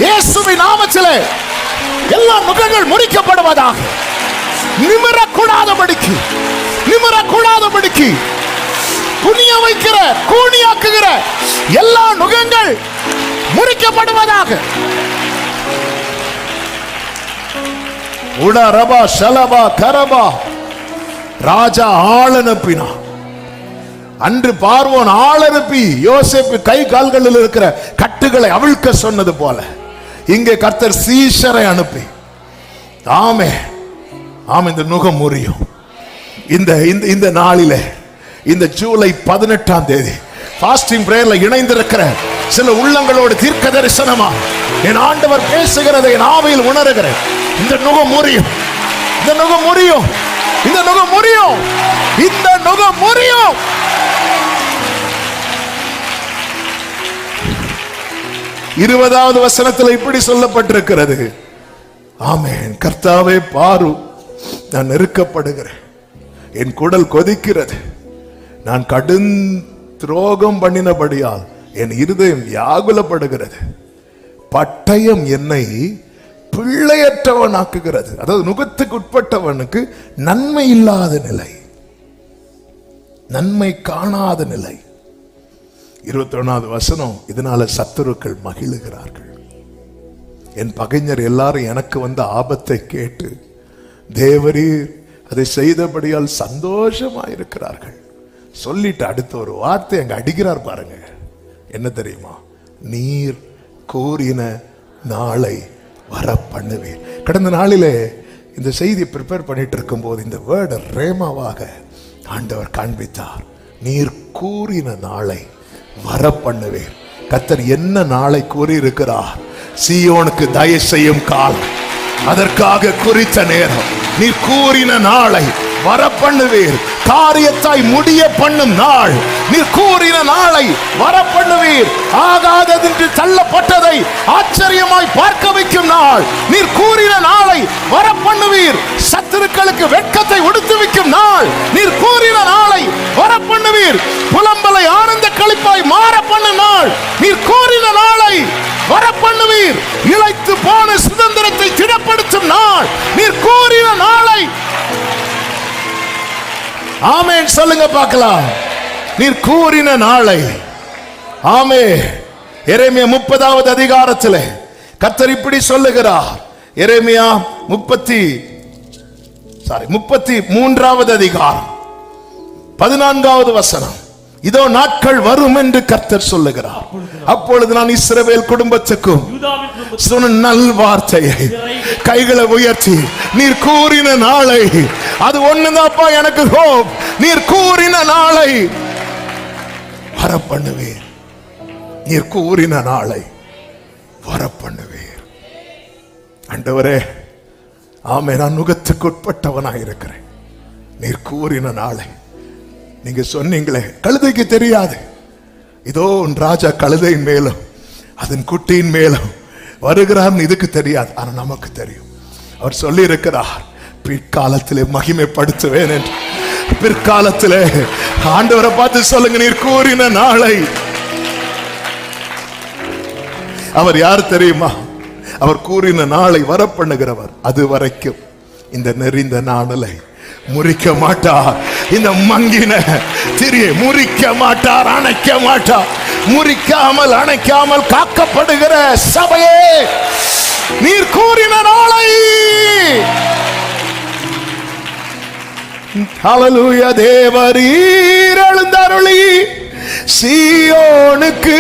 இயேசுவின் நாமத்திலே எல்லா நுகங்கள் முறிக்கப்படுவதாக. நிமிரக்கூடாதபடிக்கு, நிமிரக்கூடாதபடிக்கு புனிய வைக்கிற, கூனியாக்குகிற எல்லா நுகங்கள் முறிக்கப்படுவதாக. உடரபா ஷலபா கரபா. ராஜா ஆள் அனுப்பினான். அன்று பார்வோன் ஆள் அனுப்பி யோசேப்பு கை கால்களில் இருக்கிற கட்டுகளை அவிழ்க்க சொன்னது போல இங்கே கர்த்தர் சீஷரை அனுப்பி, ஆமே ஆமே, இந்த நுகம் முறியும். இந்த நாளிலே, இந்த ஜூலை 18ஆம் தேதி ஃபாஸ்டிங் பிரேயர்ல இணைந்திருக்கிற சில உள்ளங்களோடு தீர்க்க தரிசனமா என் ஆண்டவர் பேசுகிறதை என் ஆவியில் உணர்கிறேன். இந்த நுகம் முறியும், இந்த நுகம் முறியும், இந்த நுகம் முறியும், இந்த நுகம் முறியும். இருபதாவது வசனத்தில் இப்படி சொல்லப்பட்டிருக்கிறது, ஆமென். கர்த்தாவே பாரு, நான் நெருக்கப்படுகிறேன், என் குடல் கொதிக்கிறது, நான் கடும் துரோகம் பண்ணினபடியால் என் இருதயம் வியாகுலப்படுகிறது. பட்டயம் என்னை பிள்ளையற்றவன் ஆக்குகிறது. அதாவது நுகத்துக்கு உட்பட்டவனுக்கு நன்மை இல்லாத நிலை, நன்மை காணாத நிலை. 21வது வசனம், இதனால சத்துருக்கள் மகிழுகிறார்கள். என் பகைஞர் எல்லாரும் எனக்கு வந்த ஆபத்தை கேட்டு தேவரீர் அதை செய்தபடியால் சந்தோஷமாயிருக்கிறார்கள். சொல்லிட்டு அடுத்த ஒரு வார்த்தை அங்க அடிக்கிறார் பாருங்க. என்ன தெரியுமா? நீர் கூறின நாளை வர பண்ணுவேன். கடந்த நாளிலே இந்த செய்தியை ப்ரிப்பேர் பண்ணிட்டு இருக்கும் போது இந்த வேர்டு ரேமாவாக ஆண்டவர் காண்பித்தார். நீர் கூறின நாளை வர பண்ணுவேன். கர்த்தர் என்ன நாளை கூறி இருக்கிறார்? சீயோனுக்கு தயவு செய்யும் காலம், அதற்காக குறித்த நேரம். நீர் கூறின நாளை வர பண்ணுவீர். காரியத்தாய் முடிய பண்ணும் நாள். நீர் கூறின நாளை வர பண்ணுவீர். ஆகாததென்று தள்ளப்பட்டதை ஆச்சரியமாய் பார்க்க வைக்கும் நாள். நீர் கூறின நாளை வர பண்ணுவீர். சத்துருக்களுக்கு வெட்கத்தை உடுத்து வைக்கும் நாள். நீர் கூறின நாளை வர பண்ணுவீர். புலம்பலை ஆனந்த களிப்பாய் மாற பண்ணும் நாள். நீர் கூறின நாளை வர பண்ணுவீர். இளைத்து போன சுதந்திரத்தை திடப்படுத்தும் நாள். நீர் கூறின நாளை, ஆமென் சொல்லுங்க பார்க்கலாம். நீர் கூறின நாளை. ஆமே. எரேமியா 30வது அதிகாரத்திலே கர்த்தர் இப்படி சொல்லுகிறார். எரேமியா 33வது அதிகாரம் 14வது வசனம். இதோ நாட்கள் வரும் என்று கர்த்தர் சொல்லுகிறார். அப்பொழுது நான் இஸ்ரவேல் குடும்பத்துக்கும் சொன்ன நல் வார்த்தையை கைகளை உயர்த்தி, நீர் கூறின நாளை, அது ஒண்ணுதான்ப்பா எனக்கு ஹோப். நீர் கூறின நாளை வர பண்ணுவீர். நீர் கூறின நாளை வர பண்ணுவீர். ஆண்டவரே, ஆமே, நான் நுகத்துக்கு உட்பட்டவனாய் இருக்கிறேன். நீர் கூறின நாளை. நீங்க சொன்னீங்களே, கழுதைக்கு தெரியாது. இதோ உன் ராஜா கழுதையின் மேலும் அதன் குட்டியின் மேலும் வருகிறார். இதுக்கு தெரியாது, ஆனா நமக்கு தெரியும். அவர் சொல்லி இருக்கிறார், பிற்காலத்திலே மகிமைப்படுத்துவேன் என்று. பிற்காலத்திலே ஆண்டவரை பார்த்து சொல்லுங்க, நீர் கூறின நாளை. அவர் யார் தெரியுமா? அவர் கூறின நாளை வர பண்ணுகிறவர். அது வரைக்கும் இந்த நெறிந்த நாணலை முறிக்க மாட்டார். இந்த மங்கின திரியை முறிக்க மாட்டார், அணைக்க மாட்டார். முறிக்காமல் அணைக்காமல் காக்கப்படுகிற சபையே, நீர் கூறின நாளை. ஹல்லேலூயா. தேவரீர் எழுந்தருளி சீயோனுக்கு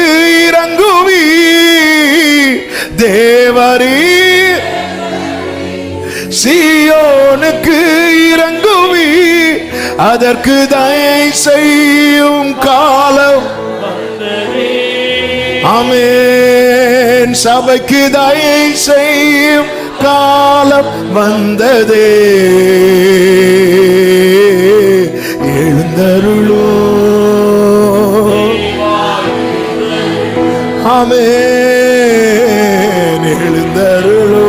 இறங்குவி. தேவரீர் சீயோனுக்கு இறங்குவி. அதற்கு தயை செய்யும் காலம். ஆமென். சபைக்கு தயை செய்யும் காலம் வந்ததே. எழுந்தருளோ ஆமென். எழுந்தருளோ.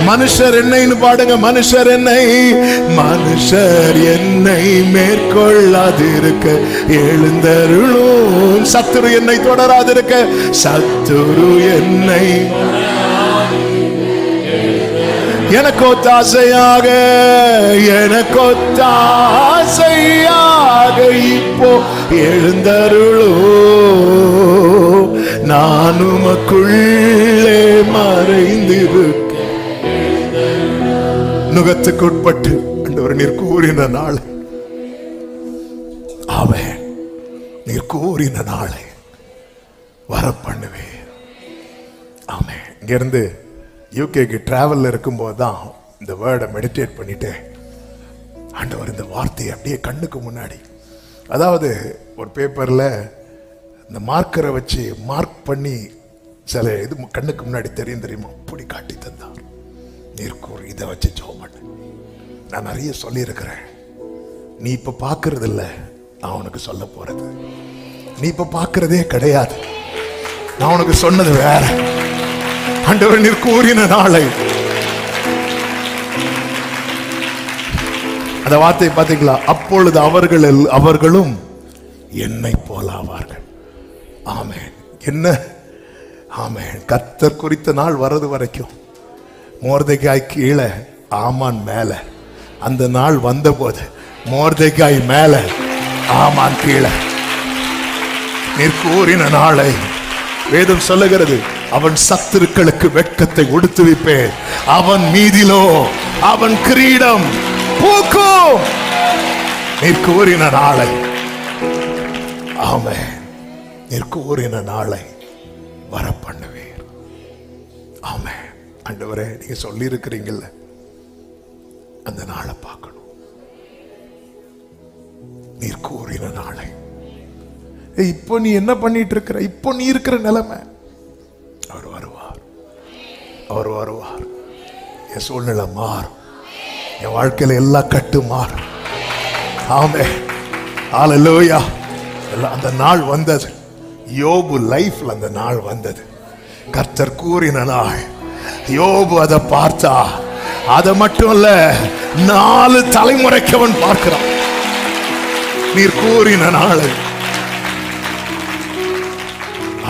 மனுஷர் என்னைன்னு பாடுங்க. மனுஷர் என்னை மேற்கொள்ளாதிருக்க எழுந்தருளும். சத்துரு என்னை தொடராதிருக்க, சத்துரு என்னை எனக்கொத்தாசையாக இப்போ எழுந்தருளோ. நான் உமக்குள்ளே மறைந்திருக்க. நுகத்துக்குட்பட்டு ஆண்டவர் நீர் கூறின நாள், அவன் நீர் கூறின நாளை வர பண்ணுவேன். ஆமென். இங்க இருந்து யூகேக்கு டிராவல்ல இருக்கும்போது தான் இந்த வேர்டை மெடிடேட் பண்ணிட்டு ஆண்டவர் இந்த வார்த்தையை அப்படியே கண்ணுக்கு முன்னாடி, அதாவது ஒரு பேப்பர்ல இந்த மார்க்கரை வச்சு மார்க் பண்ணி சில இது கண்ணுக்கு முன்னாடி தெரியுமா, அப்படி காட்டி தந்தார். நீர்க்கூர் இதை வச்சு ஜெபம் பண்ணு. நான் நிறைய சொல்லியிருக்கிறேன். நீ இப்ப பார்க்கறது இல்லை, நான் உனக்கு சொல்ல போறது. நீ இப்ப பார்க்கறதே கிடையாது, நான் உனக்கு சொன்னது வேற. ஆண்டவர் நீர் கூறின நாளை, அந்த வார்த்தை பார்த்தீங்களா? அப்பொழுது அவர்களும் என்னை போலாவார்கள். ஆமென். என்ன? ஆமென். கர்த்தர் குறித்த நாள் வரது வரைக்கும் மோர்தெகாய் கீழே, ஆமான் மேல. அந்த நாள் வந்தபோது மோர்தெகாய் மேல, ஆமான் கீழே. நீர் கூறின நாளை வேதம் சொல்லுகிறது, அவன் சத்துருக்களுக்கு வெட்கத்தை உடுத்துவிப்பேன், அவன் மீதிலோ அவன் கிரீடம் பூக்கும். நீர் கூறின நாளை, ஆமென், நீர் கூறின நாளை வர பண்ணுவேன். ஆமென். ஆண்டவரே, நீங்க சொல்லி இருக்கிறீங்கல்ல, அந்த நாளை பார்க்கணும். நீர் கூறின நாளை. இப்போ நீ என்ன பண்ணிட்டு இருக்கிற? இப்போ நீ இருக்கிற நிலைமை, அவர் வருவார், அவர் வருவார். என் சூழ்நிலை மாறும், என் வாழ்க்கையில எல்லா கட்டு மாறும். ஆமென். ஹல்லேலூயா. அந்த நாள் வந்தது. யோபு லைஃப்ல அந்த நாள் வந்தது. கர்த்தர் கூறின நாள். யோபு அதை பார்த்தா, அதை மட்டும் இல்ல, 4 தலைமுறைக்கு அவன் பார்க்கிறான். நீர் கூறின நாள்.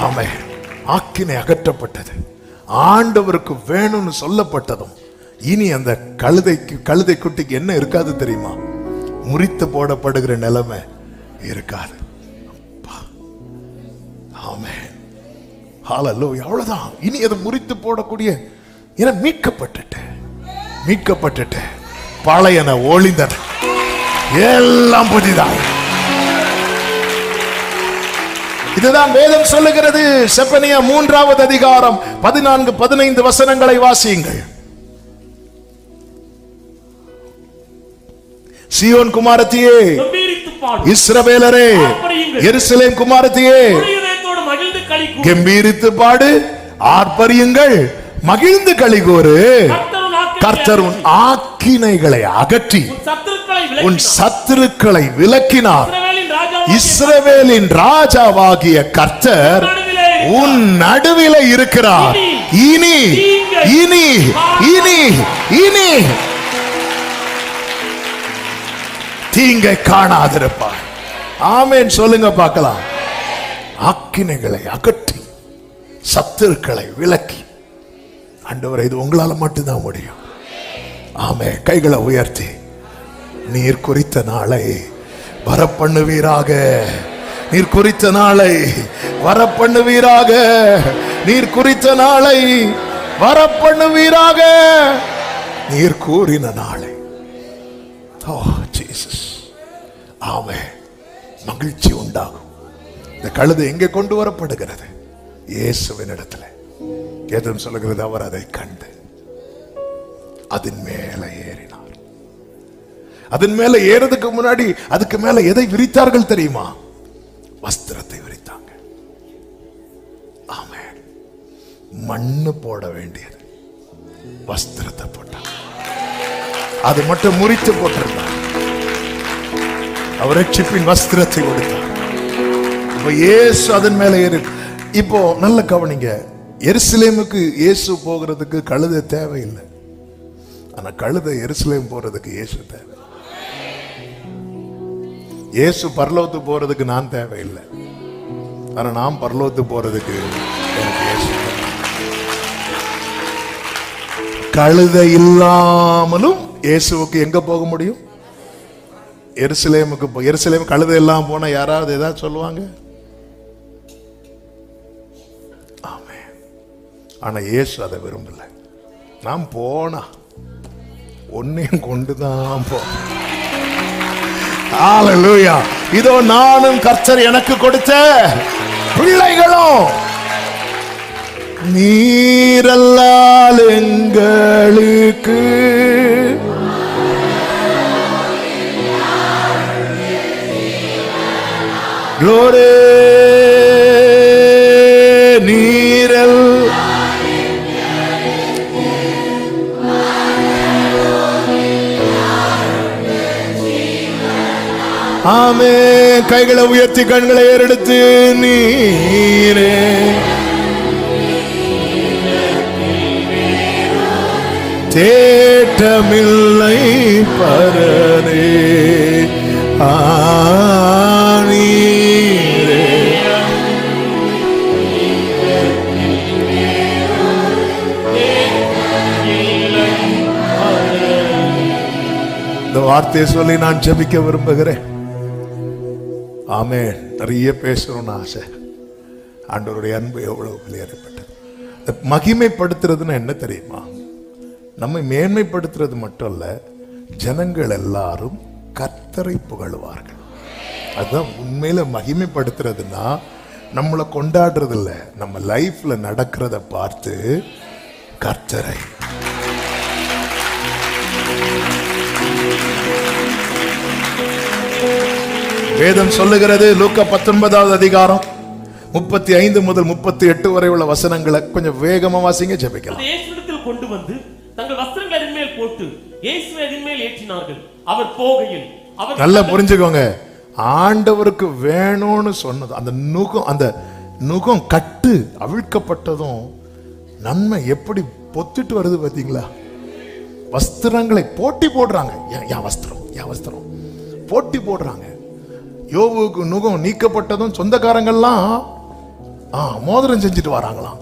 ஆமென். ஆக்கினை அகற்றப்பட்டது, ஆண்டவருக்கு வேணும்னு சொல்லப்பட்டதும், இனி அந்த கழுதை குட்டிக்கு என்ன இருக்காது தெரியுமா? முறித்து போடப்படுகிற நிலைமை இருக்காது. ஆமென். ஹல்லேலூயா. அவ்வளவுதான். இனி அது முறித்து போடக்கூடிய, என மீட்கப்பட்டுட்டு பழையன ஒளிந்தன, எல்லாம் புதிதாய். இதுதான் வேதம் சொல்லுகிறது. செப்பனியா 3வது அதிகாரம் 14-15 வசனங்களை வாசியுங்கள். சீயோன் குமாரத்தியே, இஸ்ரவேலரே, எருசலேம் குமாரத்தியே, கம்பீரித்து பாடு, ஆர்ப்பரியுங்கள், மகிழ்ந்து களிகூரு. கர்த்தர் உன் ஆக்கினைகளை அகற்றி உன் சத்துருக்களை விலக்கினார். இஸ்ரவேலின் ராஜாவாகிய கர்த்தர் உன் நடுவிலே இருக்கிறார். இனி இனி இனி இனி தீங்கை காணாதிருப்பார். ஆமென். சொல்லுங்க பார்க்கலாம். ஆக்கினைகளை அகற்றி சத்துருக்களை விலக்கி. ஆண்டவரே, இது உங்களால மட்டும்தான் முடியும். ஆமென். கைகளை உயர்த்தி, நீர் குறித்த நாளை வர பண்ணுவீராக, நீர் குறித்த நாளை வர பண்ணுவீராக, நீர் குறித்த நாளை வர பண்ணுவீராக, நீர் கூறின நாளை. ஓ ஜீசஸ். ஆமென். மகிழ்ச்சி உண்டாகும். இந்த கழுதை எங்கே கொண்டு வரப்படுகிறது? இயேசுவின் இடத்துல. வேதம் சொல்லுகிறது, அவர் அதை கண்டு அதன் மேல ஏறினார். அதன் மேல ஏறதுக்கு முன்னாடி அதுக்கு மேல எதை விரித்தார்கள் தெரியுமா? வஸ்திரத்தை விரித்தாங்க. ஆமென். மண்ணு போட வேண்டியது, வஸ்திரத்தை போட்டாங்க. அது மட்டும் முறித்து போட்டிருந்தார். அவர் ரட்சிப்பின் வஸ்திரத்தை கொடுத்தார். இயேசு அதன் மேல ஏறி. இப்போ நல்ல கவனிங்க, எருசலேமுக்கு இயேசு போகிறதுக்கு கழுதை தேவையில்லை, ஆனா கழுதை எருசலேம் போறதுக்கு இயேசு தேவை. இயேசு பரலோகத்துக்கு போறதுக்கு நான் தேவையில்லை, ஆனா நான் பரலோகத்துக்கு போறதுக்கு எனக்கு இயேசு தேவை. கழுதை இல்லாமலும் இயேசுவுக்கு எங்க போக முடியும்? எருசலேமுக்கு. எருசலேம் கழுதை எல்லாம் போனா யாராவது ஏதாவது சொல்லுவாங்க? ஆமே. ஆனா இயேசு அதை விரும்பல. நான் போனா ஒன்னையும் கொண்டுதான் போ. ஹalleluya. இதோ நானும் கர்த்தர் எனக்கு கொடுத்த பிள்ளைகளும் நீரல்லால் எங்களுக்கு glory நீரல். ஆமே. கைகளை உயர்த்தி கண்களை ஏறெடுத்து நீரே தேட்டமில்லை பரனே நீரே. இந்த வார்த்தையை சொல்லி நான் ஜெபிக்க விரும்புகிறேன். ஆமென். நிறைய பேசணும்னு ஆசை. ஆண்டவருடைய அன்பு எவ்வளவு வெளியேறப்பட்டது. மகிமைப்படுத்துறதுன்னு என்ன தெரியுமா? நம்மை மேன்மைப்படுத்துறது மட்டும் இல்ல, ஜனங்கள் எல்லாரும் கர்த்தரை புகழுவார்கள். அதுதான் உண்மையில மகிமைப்படுத்துறதுன்னா நம்மளை கொண்டாடுறது இல்ல, நம்ம லைஃப்ல நடக்கிறத பார்த்து கர்த்தரை. வேதம் சொல்லுகிறது, லூக்கா 19வது அதிகாரம் 35 முதல் 38 வரை உள்ள வசனங்களை கொஞ்சம் வேகமா வாசிங்க, ஜெபிக்கலாம்.
இயேசுவிடத்தில் கொண்டு வந்து தங்கள் வஸ்திரங்களை அதன் மேல் போட்டு இயேசுவை அதன் மேல் ஏற்றினார்கள். அவர் போகையில் அவர்
நல்லா புரிஞ்சுக்கோங்க, ஆண்டவருக்கு வேணும்னு சொன்னது அந்த நுகம் கட்டு அவிழ்க்கப்பட்டதும் நன்மை எப்படி பொத்துட்டு வருது பாத்தீங்களா? வஸ்திரங்களை போட்டி போடுறாங்க. என் வஸ்திரம் போட்டி போடுறாங்க. யோபுக்கு நுகம் நீக்கப்பட்டதும் சொந்தக்காரங்கள்லாம் மோதிரம் செஞ்சுட்டு வராங்களாம்.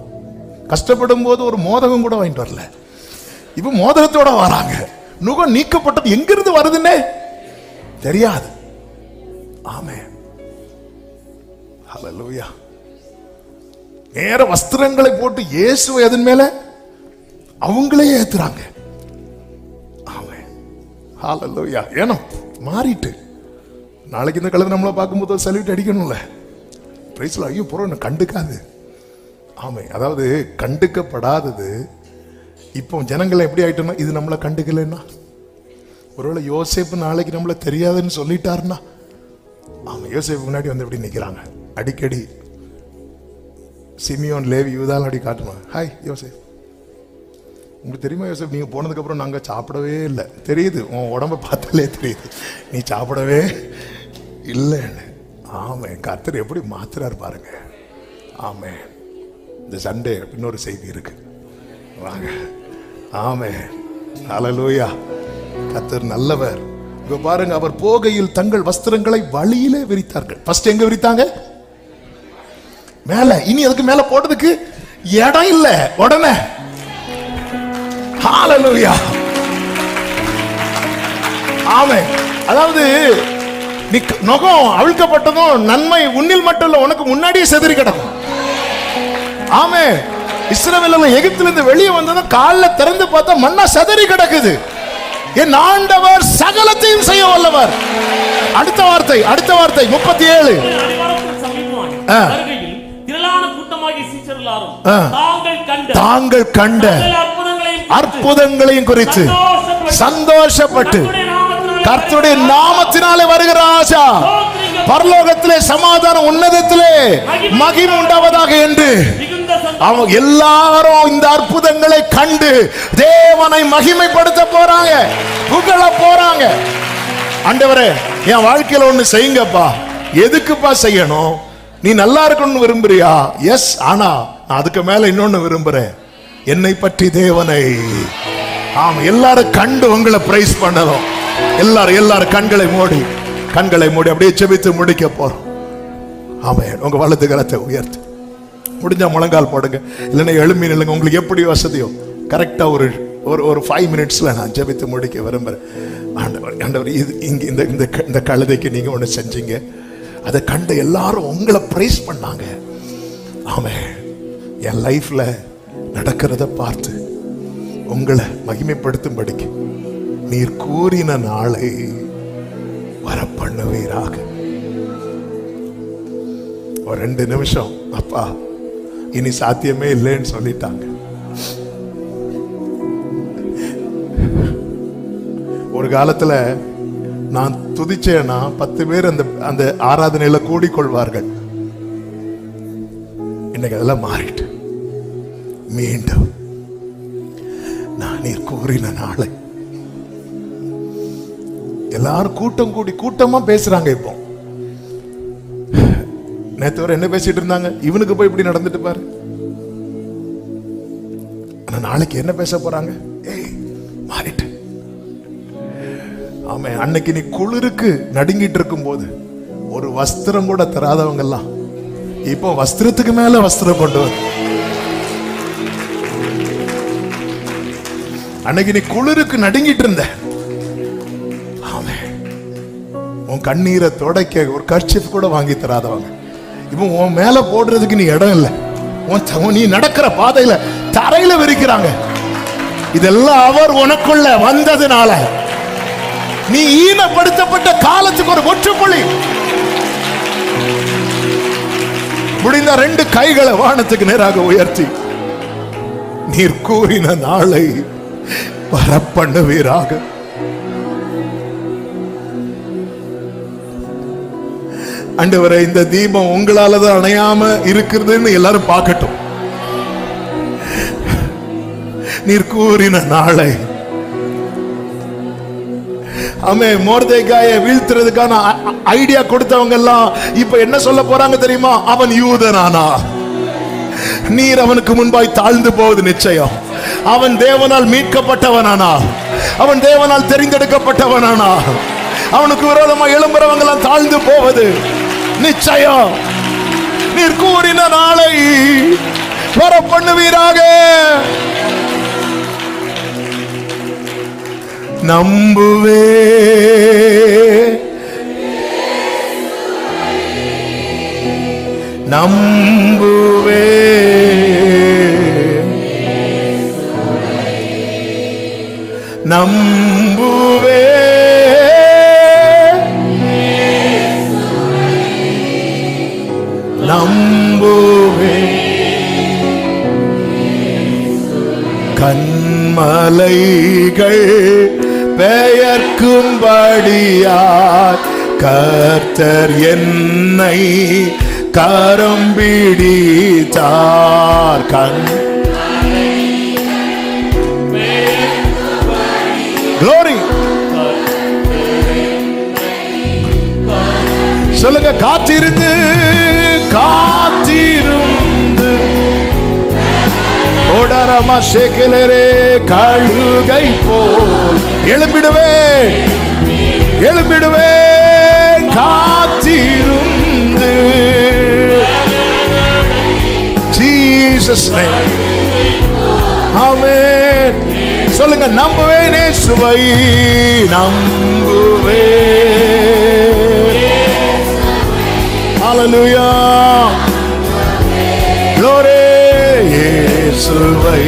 கஷ்டப்படும் போது ஒரு மோதகம் கூட வாங்கிட்டு வரல, இப்ப மோதிரத்தோட வராங்க. நுகம் நீக்கப்பட்டது எங்கிருந்து வருதுன்னே தெரியாது. ஆமென். ஹல்லேலூயா. நேர வஸ்திரங்களை போட்டு இயேசுவை அதன் மேல அவங்களே ஏத்துறாங்க. ஆமென். ஹல்லேலூயா. ஏன்னா மாறிட்டு நாளைக்கு இந்த கழுதை நம்மளை பார்க்கும்போது சல்யூட் அடிக்கணும்ல. பிரைஸ்ல ஐயோ புறம் கண்டுக்காது. ஆமை. அதாவது கண்டுக்கப்படாதது இப்போ ஜனங்களை எப்படி ஆயிட்டோம்னா, இது நம்மளை கண்டுக்கலன்னா, ஒருவேளை யோசேப்பு நாளைக்கு நம்மள தெரியாதுன்னு சொல்லிட்டாருன்னா, ஆமா யோசேப்பு முன்னாடி வந்து எப்படி நிக்கிறாங்க அடிக்கடி. சிமியோன் லேவி யூதாலாம் அப்படி காட்டுவாங்க, ஹாய் யோசேப், உங்களுக்கு தெரியுமா யோசேப், நீங்க போனதுக்கு அப்புறம் நாங்க சாப்பிடவே இல்லை, தெரியுது உன் உடம்ப பார்த்தாலே தெரியுது நீ சாப்பிடவே இல்லைன்னு. ஆமே. கர்த்தர் எப்படி மாத்துறாரு பாருங்க. ஆமே. இந்த சண்டே இன்னொரு செய்தி இருக்கு, வாங்க. ஆமே. ஹல்லேலூயா. கர்த்தர் நல்லவர். இங்க பாருங்க, அவர் போகையில் தங்கள் வஸ்திரங்களை வழியிலே விரித்தார்கள். ஃபர்ஸ்ட் எங்க விரித்தாங்க? மேல. இனி அதுக்கு மேல போடுறதுக்கு இடம் இல்ல. உடனே ஹல்லேலூயா. ஆமே. அதாவது நுகம் அவிழ்க்கப்பட்டதும் நன்மை உன்னில் மட்டும் இல்ல, உனக்கு முன்னாடியே செதறி கிடக்கும். ஆமே. இஸ்ரவேலர்கள் எகிப்திலிருந்து வெளியே வந்ததும் காலில் திறந்து பார்த்தா மண்ணா செதறி கிடக்குது. என் ஆண்டவர் சகலத்தையும் செய்ய வல்லவர். அடுத்த வார்த்தை 37. தாங்கள் கண்ட அற்புதங்களையும் குறித்து சந்தோஷப்பட்டு கர்த்தருடைய நாமத்தினாலே வருகிற ஆசா, பரலோகத்திலே சமாதானம், உன்னதத்திலே மகிமை உண்டாவதாக என்று அவங்க எல்லாரும் இந்த அற்புதங்களை கண்டு தேவனை மகிமைப்படுத்த போறாங்க, புகழ போறாங்க. ஆண்டவரே என் வாழ்க்கையில ஒண்ணு செய்யுங்கப்பா. எதுக்குப்பா செய்யணும்? நீ நல்லா இருக்கணும்னு விரும்புறியா? எஸ். ஆனா நான் அதுக்கு மேல இன்னொன்னு விரும்புறேன், என்னை பற்றி தேவனை. ஆமா, எல்லாரும் கண்டு உங்களை பிரைஸ் பண்ணணும். எல்லாரும் கண்களை மூடி அப்படியே ஜெபித்து முடிக்க போறோம். ஆமென். உங்க வலது கரத்தை உயர்த்து, முடிஞ்சா முழங்கால் போடுங்க, இல்லைன்னா எழும்பி நில்லுங்க. உங்களுக்கு எப்படி வசதியோ கரெக்டா ஒரு 5 மினிட்ஸ்ல நான் ஜெபித்து முடிக்க விரும்புறேன். ஆண்டவர் இது இங்க இந்த கழுதைக்கு நீங்க ஒண்ணு செஞ்சீங்க, அதை கண்டு எல்லாரும் உங்களை பிரைஸ் பண்ணாங்க. ஆமென். என் லைஃப்ல நடக்கிறத பார்த்து உங்களை மகிமைப்படுத்தும்படிக்கு நீர் கூறின நாளை வர பண்ணுவீராக. ஒரு 2 நிமிஷம், அப்பா இனி சாத்தியமே இல்லைன்னு சொல்லிட்டாங்க. ஒரு காலத்துல நான் துதிச்சேன்னா 10 பேர் அந்த ஆராதனையில கூடிக்கொள்வார்கள். இன்னைக்கு அதெல்லாம் மாறிட்டு மீண்டும் நான் நீர் கூறின நாளை எல்லாரும் கூட்டமா பேசுறாங்க. இப்போ நேத்து வரை என்ன பேசிட்டு இருந்தாங்க, இவனுக்கு போய் இப்படி நடந்துட்டு பாரு. ஆனா நாளைக்கு என்ன பேச போறாங்க? ஏய் மாறிட்டு. ஆமா, அன்னைக்கு நீ குளிருக்கு நடுங்கிட்டு இருக்கும் போது ஒரு வஸ்திரம் கூட தராதவங்க எல்லாம் இப்போ வஸ்திரத்துக்கு மேல வஸ்திரம் கொண்டு வந்து. அன்னைக்கு நீ குளிருக்கு நடுங்கிட்டு இருந்த, உன் கண்ணீரை துடைக்க ஒரு கர்ச்சீஃப் கூட வாங்கி தராதவங்க இப்போ உன் மேல போடுறதுக்கு நீ இடம் இல்லை. நீ நடக்கிற பாதையில தரையில விரிக்கிறாங்க. இதெல்லாம் அவர் உனக்குள்ள வந்ததுனால நீ ஈனப்படுத்தப்பட்ட காலத்துக்கு ஒரு முற்றுப்புள்ளி. முடிந்த 2 கைகளை வானத்துக்கு நேராக உயர்த்தி நீர் கூறின நாளை வர பண்ணுவீராக. ஆண்டவரே, இந்த தீபம் உங்களாலதான் அணையாம இருக்கிறதுன்னு எல்லாரும் பார்க்கட்டும். நீர் கூறின நாளை. ஆமே, மொர்தெகாயை வீழ்த்துறதுக்கான ஐடியா கொடுத்தவங்க எல்லாம் இப்ப என்ன சொல்ல போறாங்க தெரியுமா? அவன் யூதனானா, நீர் அவனுக்கு முன்பாய் தாழ்ந்து போவது நிச்சயம். அவன் தேவனால் மீட்கப்பட்டவனானா, அவன் தேவனால் தெரிந்தெடுக்கப்பட்டவனானா, அவனுக்கு விரோதமா எழும்புறவங்க எல்லாம் தாழ்ந்து போவது நிச்சயம். நீர் கூறின நாளை வர பண்ணுவீராக. நம்புவே நம்புவே நம்புவே நம்புவே கண்மலைகள் பெயர்க்கும்படியார் கர்த்தர் என்னை கரம் பிடித்தார். Glory. சொல்லுங்க, காத்திருந்து ஓடரமா சேக்கலரே கழுகை போல் எழும்பிடுவே காத்திருந்து. Jesus name. ஆமென். சொல்லுங்க, நம்புவேனே சுவை நம்புவே. Hallelujah. Glory. இயேசுவை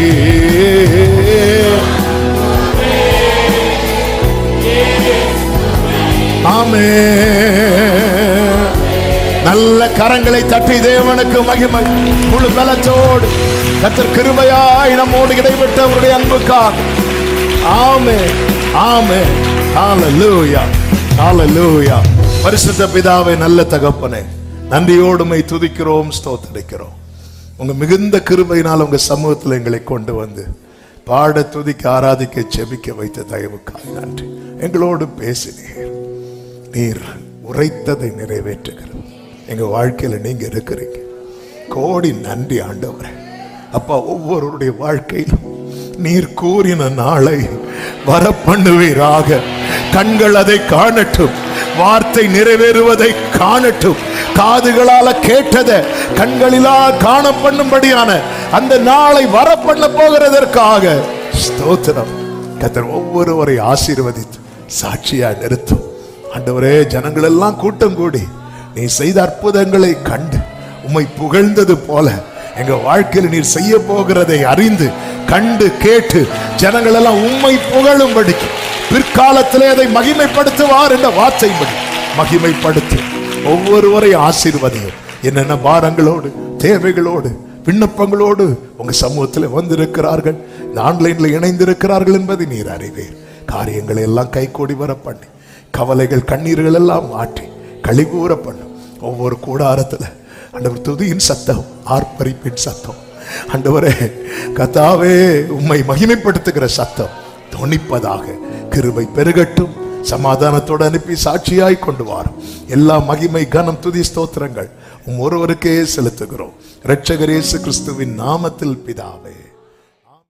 ஆமென். நல்ல கரங்களை தட்டி தேவனுக்கு மகிமை. முழு பலத்தோடு கர்த்தர் கிருபையாய் நம்மோடு இடைப்பட்ட அவருடைய அன்புக்காக. ஆமென், ஆமென். ஹalleluya, ஹalleluya. பரிசுத்த பிதாவே, நல்ல தகப்பனே, நன்றியோடுமை துதிக்கிறோம், ஸ்தோத்திரிக்கிறோம். உங்க மிகுந்த கிருபையினால் உங்க சமூகத்தில் எங்களை கொண்டு வந்து பாட, துதிக்க, ஆராதிக்க, செபிக்க வைத்த தயவுக்காக நன்றி. எங்களோடு பேசினீர், நீர் உரைத்ததை நிறைவேற்றுகிறோம். எங்க வாழ்க்கையில நீங்க இருக்கிறீங்க. கோடி நன்றி ஆண்டவரே. அப்பா, ஒவ்வொருடைய வாழ்க்கையிலும் நீர் கூறின நாளை வர பண்ணுவீராக. கண்கள் அதை காணட்டும், வார்த்தை நிறைவேறுவதை காணட்டும். காதுகளால கேட்டதை கண்களிலால் காண பண்ணும்படியான அந்த நாளை வர பண்ண போகிறதற்காக ஸ்தோத்திரம். கர்த்தர் ஒவ்வொருவரை ஆசீர்வதித்து சாட்சியா நிறுத்தும். ஆண்டவரே, ஜனங்கள் எல்லாம் கூட்டம் கூடி நீ செய்த அற்புதங்களை கண்டு உம்மை புகழ்ந்தது போல எங்க வாழ்க்கையில் நீர் செய்ய போகிறதை அறிந்து கண்டு கேட்டு ஜனங்கள் எல்லாம் உம்மை புகழும்படி பிற்காலத்திலே அதை மகிமைப்படுத்துவார் என்ற வார்த்தைப்படி மகிமைப்படுத்தி ஒவ்வொருவரை ஆசீர்வதியும். என்னென்ன பாரங்களோடு, தேவைகளோடு, விண்ணப்பங்களோடு உங்க சமூகத்தில் வந்திருக்கிறார்கள், இந்த ஆன்லைன்ல இணைந்திருக்கிறார்கள் என்பதை நீர் அறிவீர். காரியங்களை எல்லாம் கைகூடி வர பண்ணி, கவலைகள் கண்ணீர்கள் எல்லாம் மாற்றி கழிகூற பண்ணும். ஒவ்வொரு கூடாரத்துல ஆண்டவர் துதியின் சத்தம், ஆர்ப்பரிப்பின் சத்தம், ஆண்டவரே கர்த்தாவே உம்மை மகிமைப்படுத்துகிற சத்தம் தொனிப்பதாக. கிருபை பெருகட்டும். சமாதானத்தோடு அனுப்பி சாட்சியாய் கொண்டு வாரும். எல்லா மகிமை, கனம், துதி, ஸ்தோத்திரங்கள் ஒருவருக்கே செலுத்துகிறோம். இரட்சகர் இயேசு கிறிஸ்துவின் நாமத்தில் பிதாவே.